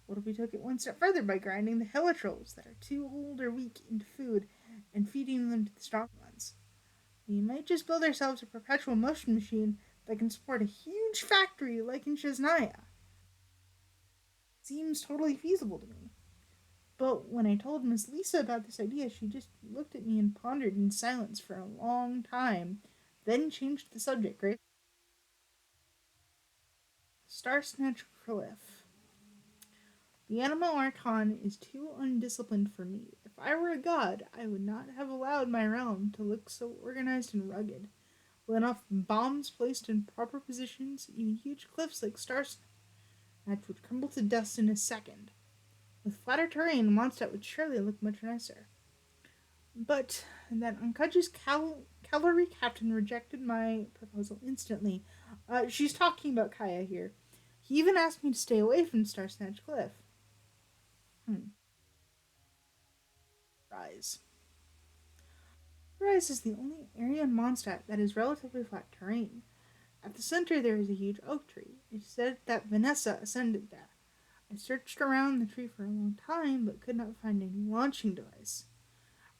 What if we took it one step further by grinding the Helitrolls that are too old or weak into food and feeding them to the strong ones? We might just build ourselves a perpetual motion machine that can support a huge factory like in Shesnaya. Seems totally feasible to me. But when I told Miss Lisa about this idea, she just looked at me and pondered in silence for a long time, then changed the subject, right? Star Snatch Cliff. The Animal Archon is too undisciplined for me. If I were a god, I would not have allowed my realm to look so organized and rugged. With enough bombs placed in proper positions, even huge cliffs like Star Snatch would crumble to dust in a second. With flatter terrain, Mondstadt would surely look much nicer. But that unconscious cavalry captain rejected my proposal instantly. She's talking about Kaya here. He even asked me to stay away from Star Snatch Cliff. Rise. Rise is the only area in Mondstadt that is relatively flat terrain. At the center there is a huge oak tree. It is said that Vanessa ascended there. I searched around the tree for a long time, but could not find any launching device.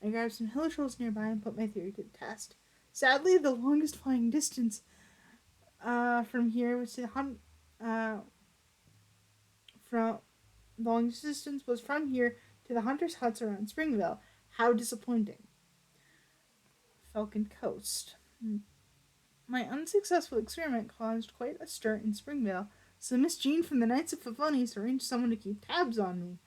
I grabbed some hill trolls nearby and put my theory to the test. Sadly, the longest flying distance from here was to from the longest distance was from here to the hunters' huts around Springville. How disappointing. Falcon Coast. My unsuccessful experiment caused quite a stir in Springvale, so Miss Jean from the Knights of Favonius arranged someone to keep tabs on me.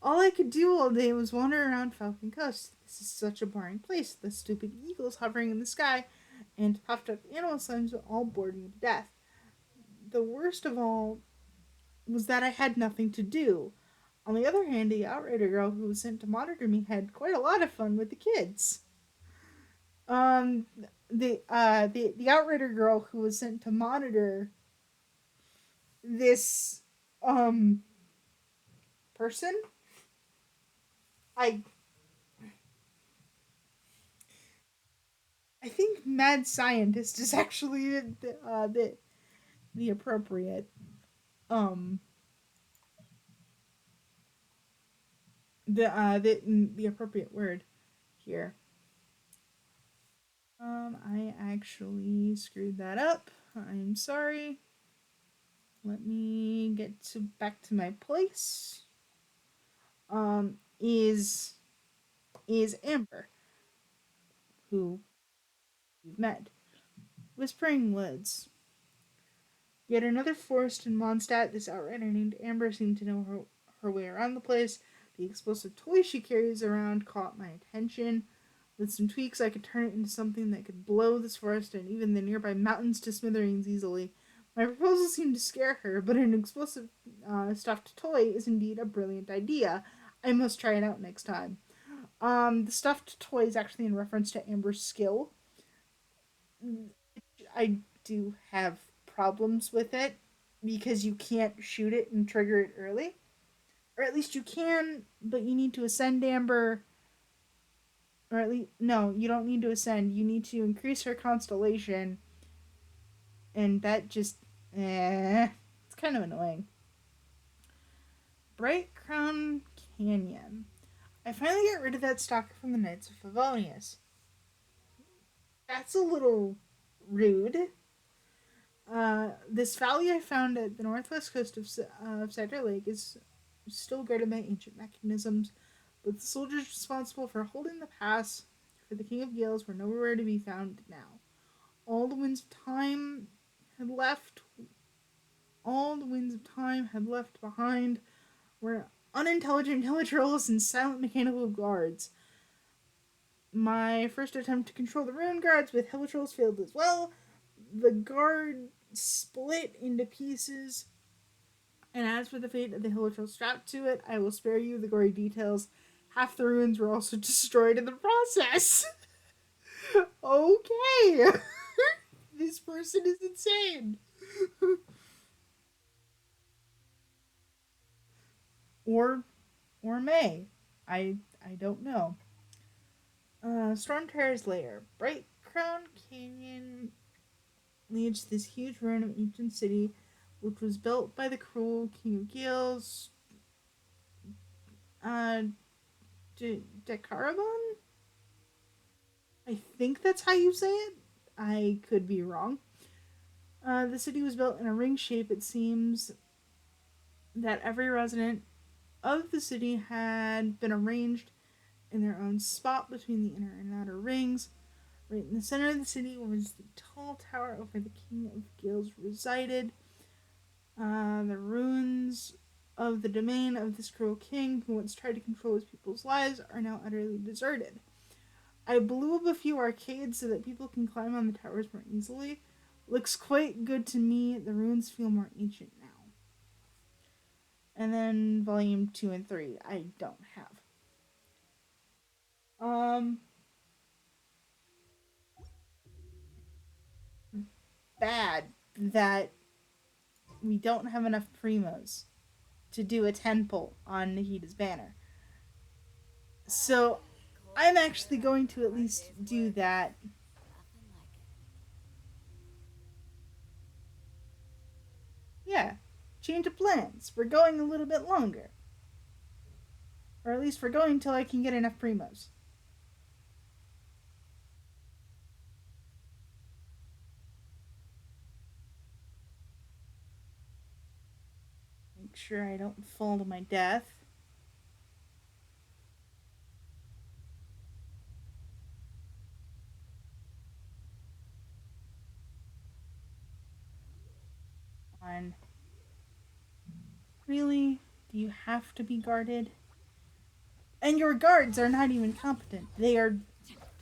All I could do all day was wander around Falcon Coast. This is such a boring place. The stupid eagles hovering in the sky and puffed up animal signs all bored me to death. The worst of all was that I had nothing to do. On the other hand, the outrider girl who was sent to monitor me had quite a lot of fun with the kids. Um, the outrider girl who was sent to monitor this person, I I think mad scientist is actually the appropriate um the appropriate word here. I actually screwed that up. I'm sorry. Let me get to back to my place. Um, is Amber, who we've met. Whispering Woods. Yet another forest in Mondstadt. This outrider named Amber seemed to know her way around the place. The explosive toy she carries around caught my attention. With some tweaks, I could turn it into something that could blow this forest and even the nearby mountains to smithereens easily. My proposal seemed to scare her, but an explosive stuffed toy is indeed a brilliant idea. I must try it out next time. The stuffed toy is actually in reference to Amber's skill. I do have problems with it because you can't shoot it and trigger it early. Or at least you can, but you need to ascend Amber. Or at least, no, you don't need to ascend. You need to increase her constellation. And that just, it's kind of annoying. Bright Crown Canyon. I finally got rid of that stalker from the Knights of Favonius. That's a little rude. This valley I found at the northwest coast of Cider Lake is still guarded by ancient mechanisms, but the soldiers responsible for holding the pass for the King of Gales were nowhere to be found now. All the winds of time had left. All the winds of time had left behind were unintelligent hilichurls and silent mechanical guards. My first attempt to control the ruin guards with hilichurls failed as well. The guard split into pieces. And as for the fate of the hilichurl strapped to it, I will spare you the gory details. Half the ruins were also destroyed in the process. Okay. This person is insane. or or may. I don't know. Storm Terror's lair. Bright Crown Canyon leads to this huge ruin of ancient city, which was built by the cruel King of Gales, uh, Decarabon? I think that's how you say it. I could be wrong. The city was built in a ring shape. It seems that every resident of the city had been arranged in their own spot between the inner and outer rings. Right in the center of the city was the tall tower over the King of Gales resided. The ruins of the domain of this cruel king, who once tried to control his people's lives, are now utterly deserted. I blew up a few arcades so that people can climb on the towers more easily. Looks quite good to me. The ruins feel more ancient now. And then volume 2 and 3 I don't have. Bad that we don't have enough primos to do a 10 pull on Nahita's banner. So I'm actually going to at least do that. Yeah, change of plans. We're going a little bit longer. Or at least we're going till I can get enough primos. sure I don't fall to my death. On. Really? Do you have to be guarded? And your guards are not even competent. They are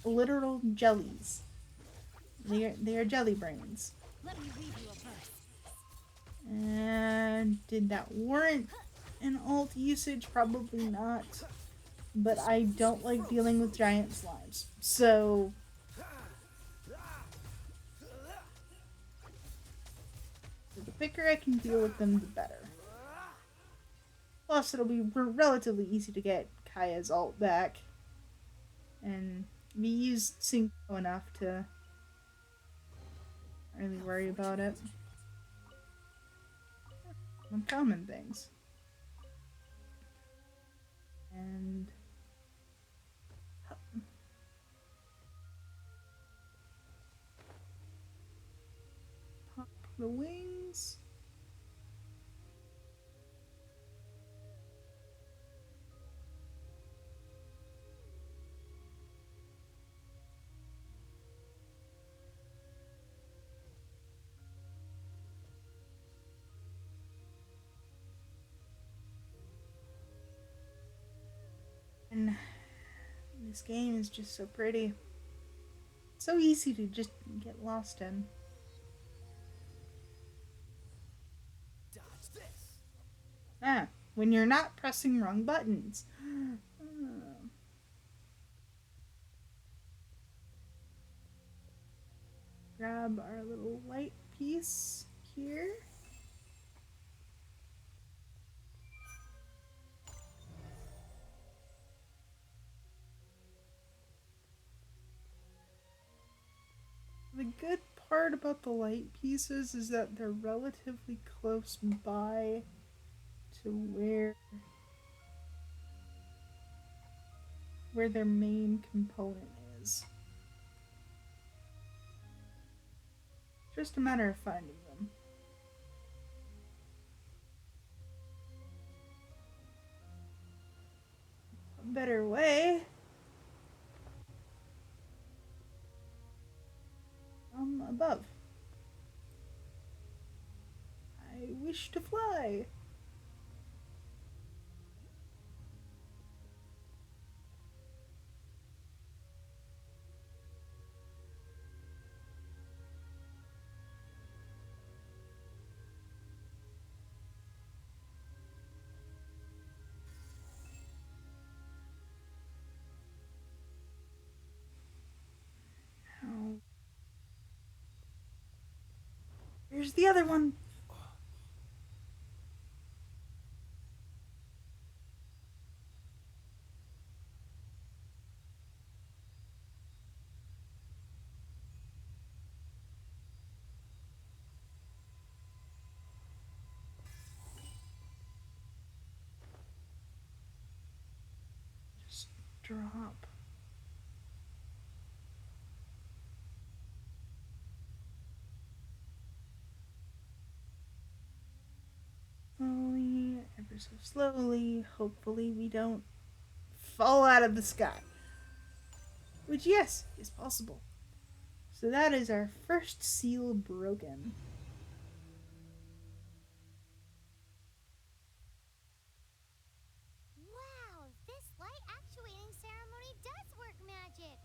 literal jellies. They are jelly brains. Let me read you a verse. And did that warrant an alt usage? Probably not. But I don't like dealing with giant slimes. So the quicker I can deal with them, the better. Plus, it'll be relatively easy to get Kaya's alt back. And we used Synchro enough to not really worry about it. Uncommon things. And pop the wings. And this game is just so pretty. So easy to just get lost in. Dodge this. Ah, when you're not pressing wrong buttons. Grab our little light piece here. The good part about the light pieces is that they're relatively close by to where their main component is. Just a matter of finding them. A better way from above. I wish to fly. Oh. Here's the other one. Just drop. Slowly, ever so slowly. Hopefully we don't fall out of the sky. Which, yes, is possible. So that is our first seal broken. Wow, this light actuating ceremony does work magic.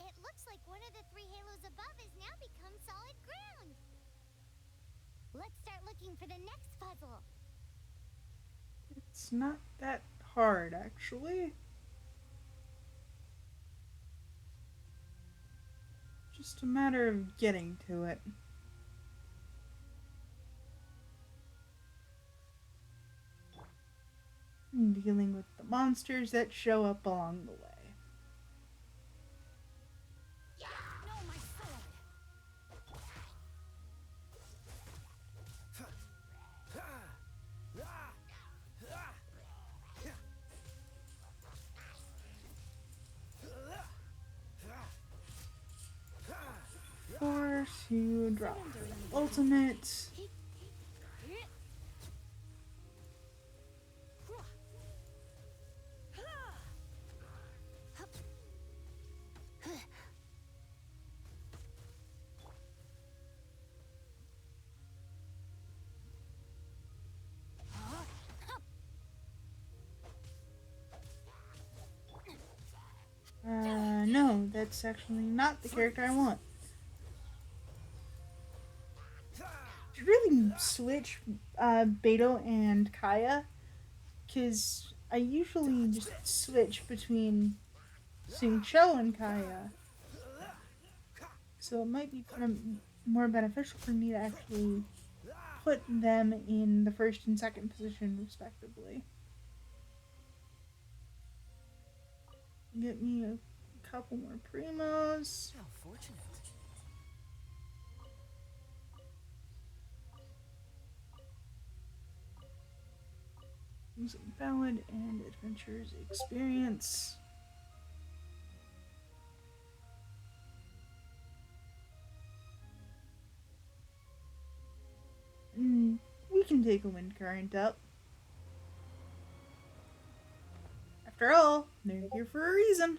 It looks like one of the three halos above has now become solid ground. Let's start looking for the next puzzle. It's not that hard, actually. Just a matter of getting to it. And dealing with the monsters that show up along the way. No, my sword. Force you drop the ultimate. That's actually not the character I want. Should really switch Beto and Kaya, because I usually just switch between Xingqiu and Kaya. So it might be more beneficial for me to actually put them in the first and second position, respectively. Get me a couple more primos. How fortunate. Using ballad and adventures experience. We can take a wind current up. After all, they're here for a reason.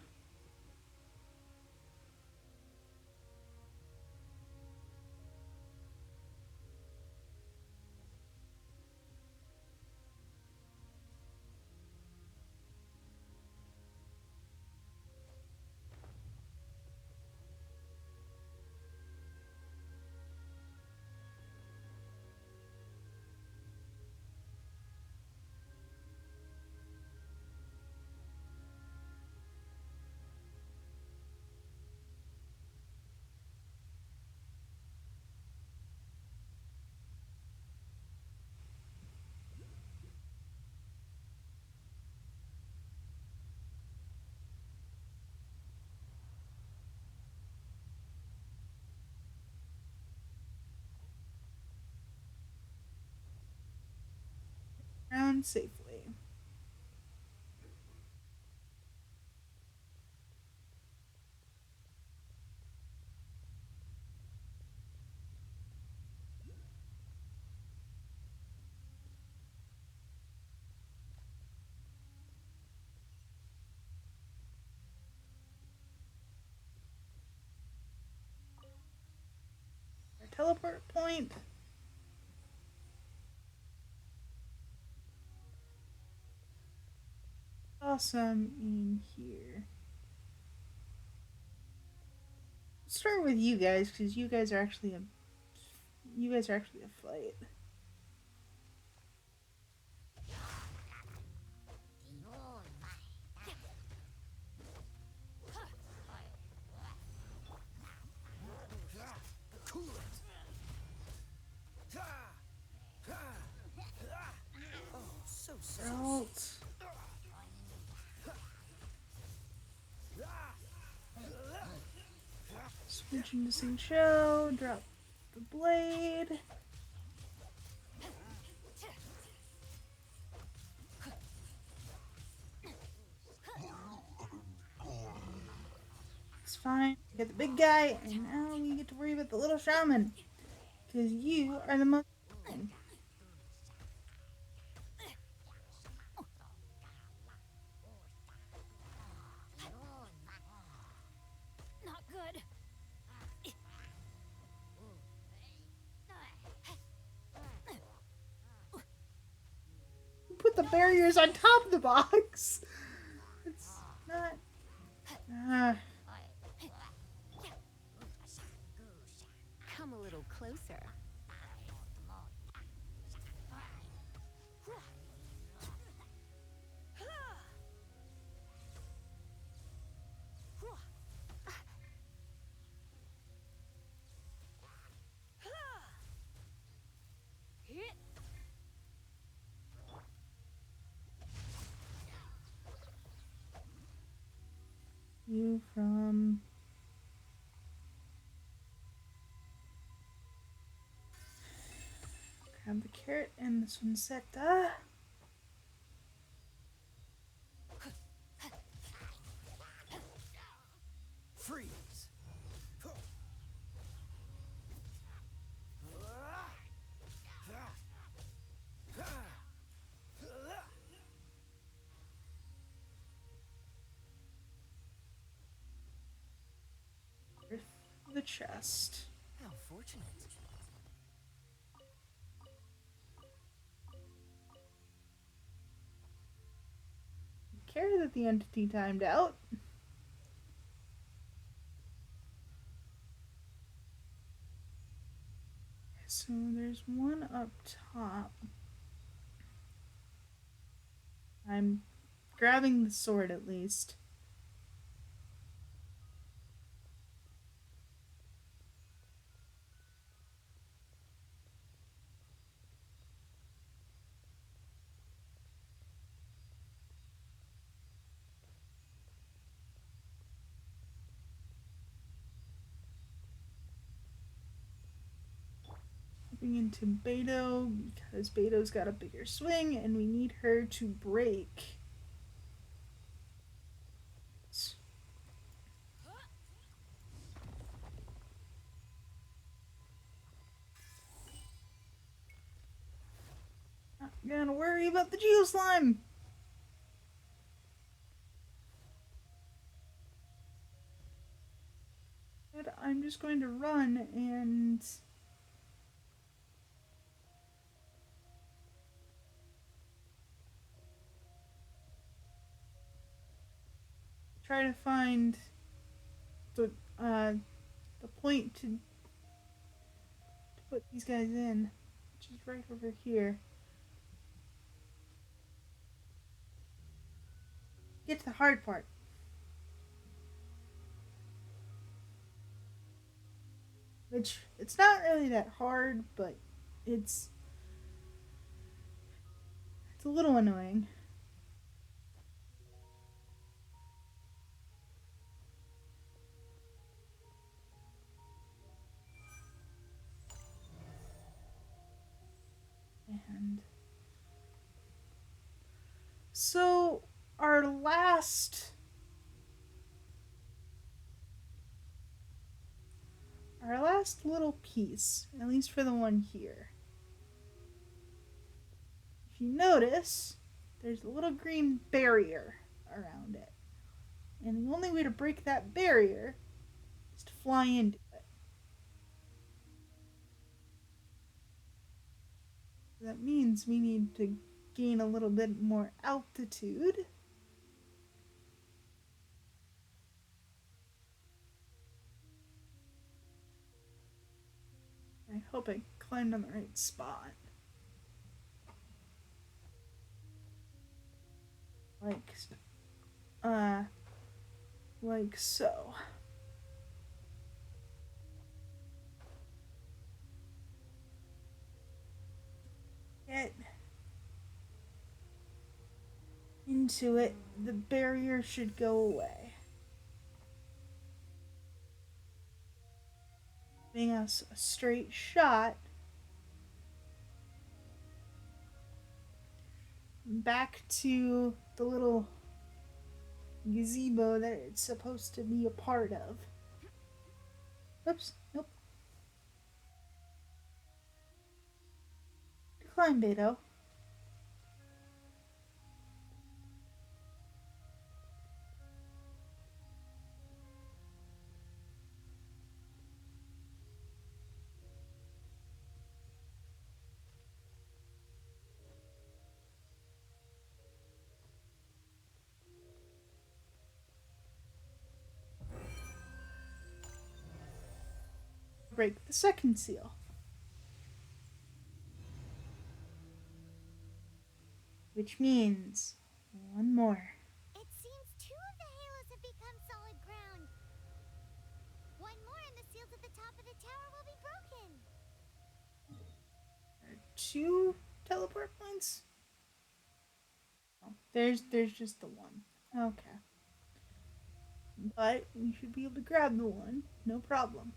Around safely. Our teleport point. Awesome in here. Let's start with you guys, because you guys are actually a fight. So sorry. Alt. Switching to Xingqiu. Drop the blade. It's fine. We get the big guy, and now we get to worry about the little shaman. Because you are the most. Not good. Put the barriers on top of the box. It's not. Come a little closer. You from. Grab the carrot and the Sunseta. Freeze. The chest. How fortunate. Care that the entity timed out. So there's one up top. I'm grabbing the sword at least. Moving into Beto because Beto's got a bigger swing and we need her to break. Not gonna worry about the Geo Slime. But I'm just going to run and try to find the the point to put these guys in, which is right over here. Get to the hard part. Which it's not really that hard, but it's a little annoying. And so our last little piece, at least for the one here. If you notice, there's a little green barrier around it. And the only way to break that barrier is to fly into it. That means we need to gain a little bit more altitude. I hope I climbed on the right spot. Like so. Get into it. The barrier should go away. Giving us a straight shot back to the little gazebo that it's supposed to be a part of. Oops, nope. Decline, Beto. Break the second seal. Which means one more. It seems 2 of the halos have become solid ground. One more and the seals at the top of the tower will be broken. 2 teleport points? Oh, there's just the one. Okay. But we should be able to grab the one, no problem.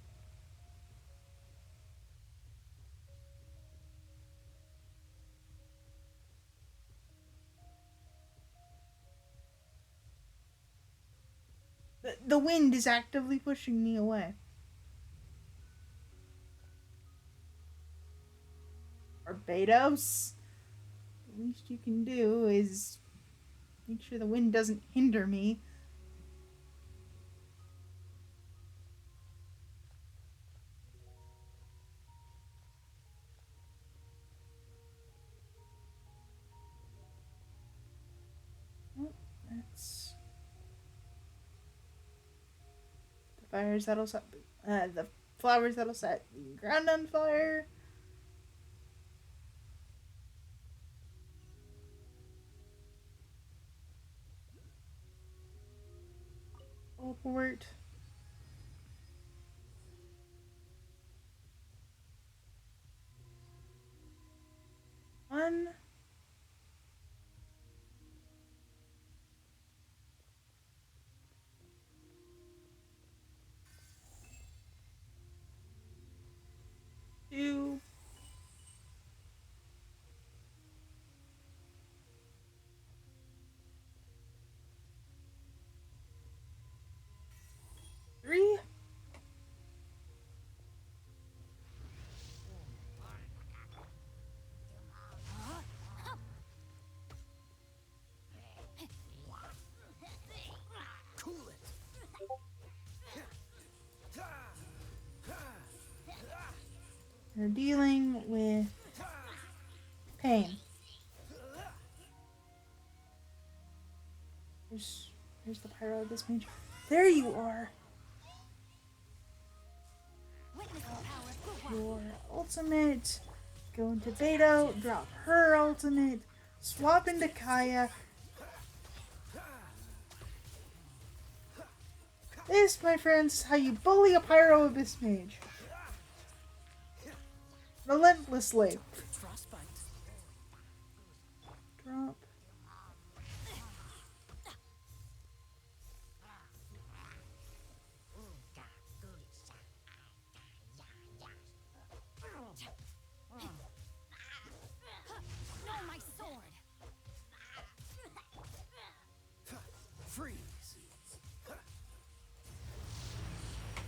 The wind is actively pushing me away. Barbados, the least you can do is make sure the wind doesn't hinder me. Oh, that's the fires that'll set the flowers that'll set the ground on fire. Teleport. One. Two. Three. Cool it. They're dealing with pain. There's the pyro of this mage. There you are. Your ultimate. Go into Beto. Drop her ultimate. Swap into Kaya. This, my friends, is how you bully a pyro abyss mage. Relentlessly. Frostbite. Drop. No, my sword! Freeze.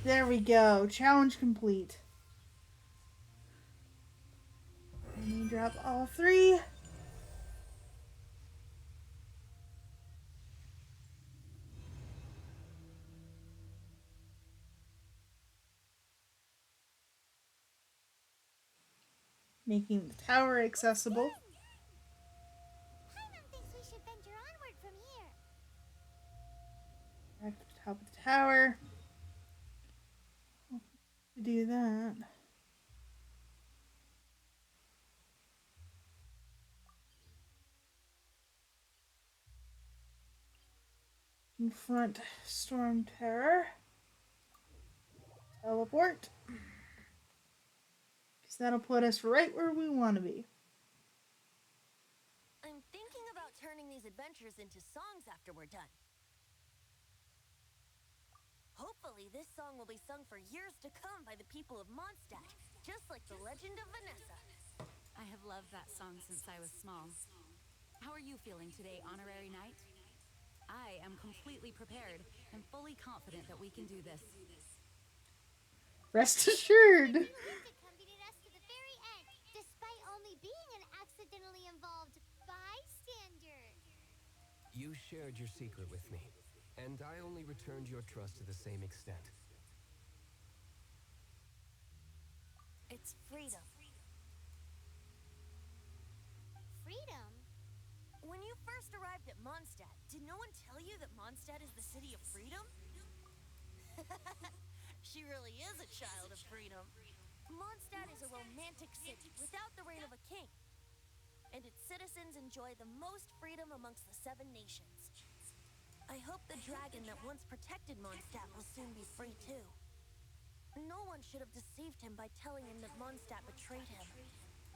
There we go. Challenge complete. Let me drop all three. Making the tower accessible. Paimon thinks we should venture onward from here. Back to the top of the tower. To do that. Confront Storm Terror. Teleport. Because that'll put us right where we want to be. I'm thinking about turning these adventures into songs after we're done. Hopefully, this song will be sung for years to come by the people of Mondstadt, just like the legend of Vanessa. I have loved that song since I was small. How are you feeling today, Honorary Knight? I am completely prepared and fully confident that we can do this. Rest assured. You lived accompanied us to the very end, despite only being an accidentally involved bystander. You shared your secret with me, and I only returned your trust to the same extent. It's freedom. Freedom? When you first arrived at Mondstadt, did no one tell you that Mondstadt is the city of freedom? She really is a child of freedom. Mondstadt is a romantic city without the reign of a king, and its citizens enjoy the most freedom amongst the 7 nations. I hope the dragon that once protected Mondstadt will soon be free too. No one should have deceived him by telling him that Mondstadt betrayed him.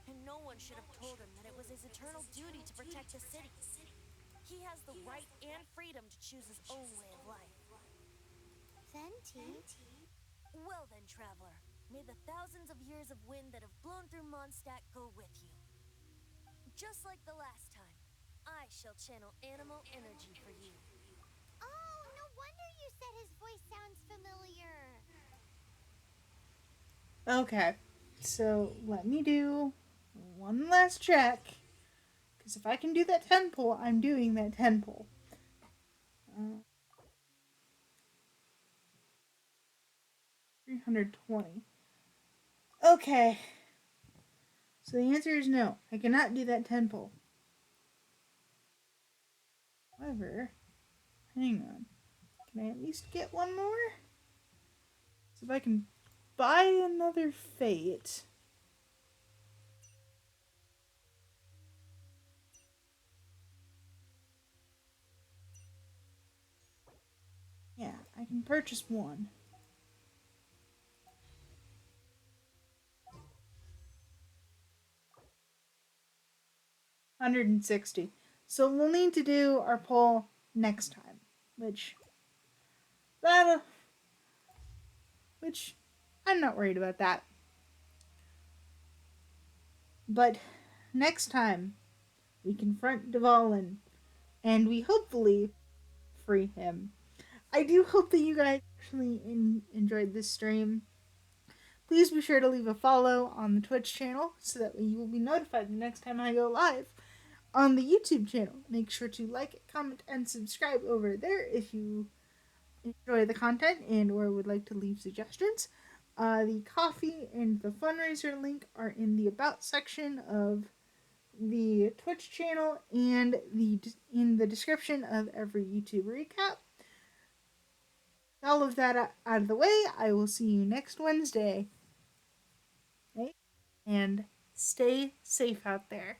And no one should have told him that it was his eternal duty to protect the city. He has the right and freedom to choose his own way of life. Venti? Well then, traveler, may the thousands of years of wind that have blown through Mondstadt go with you. Just like the last time, I shall channel animal energy for you. Oh, no wonder you said his voice sounds familiar. Okay. So let me do one last check. Because if I can do that 10 pull, I'm doing that 10 pull. 320. Okay. So the answer is no. I cannot do that 10 pull. However, hang on. Can I at least get one more? So if I can buy another fate. Yeah, I purchase one. 160. So we'll need to do our poll next time, which that which I'm not worried about that. But next time we confront Dvalin and we hopefully free him. I do hope that you guys actually enjoyed this stream. Please be sure to leave a follow on the Twitch channel so that you will be notified the next time I go live. On the YouTube channel, make sure to like, comment, and subscribe over there if you enjoy the content and or would like to leave suggestions. The coffee and the fundraiser link are in the about section of the Twitch channel and in the description of every YouTube recap. All of that out of the way, I will see you next Wednesday. Okay? And stay safe out there.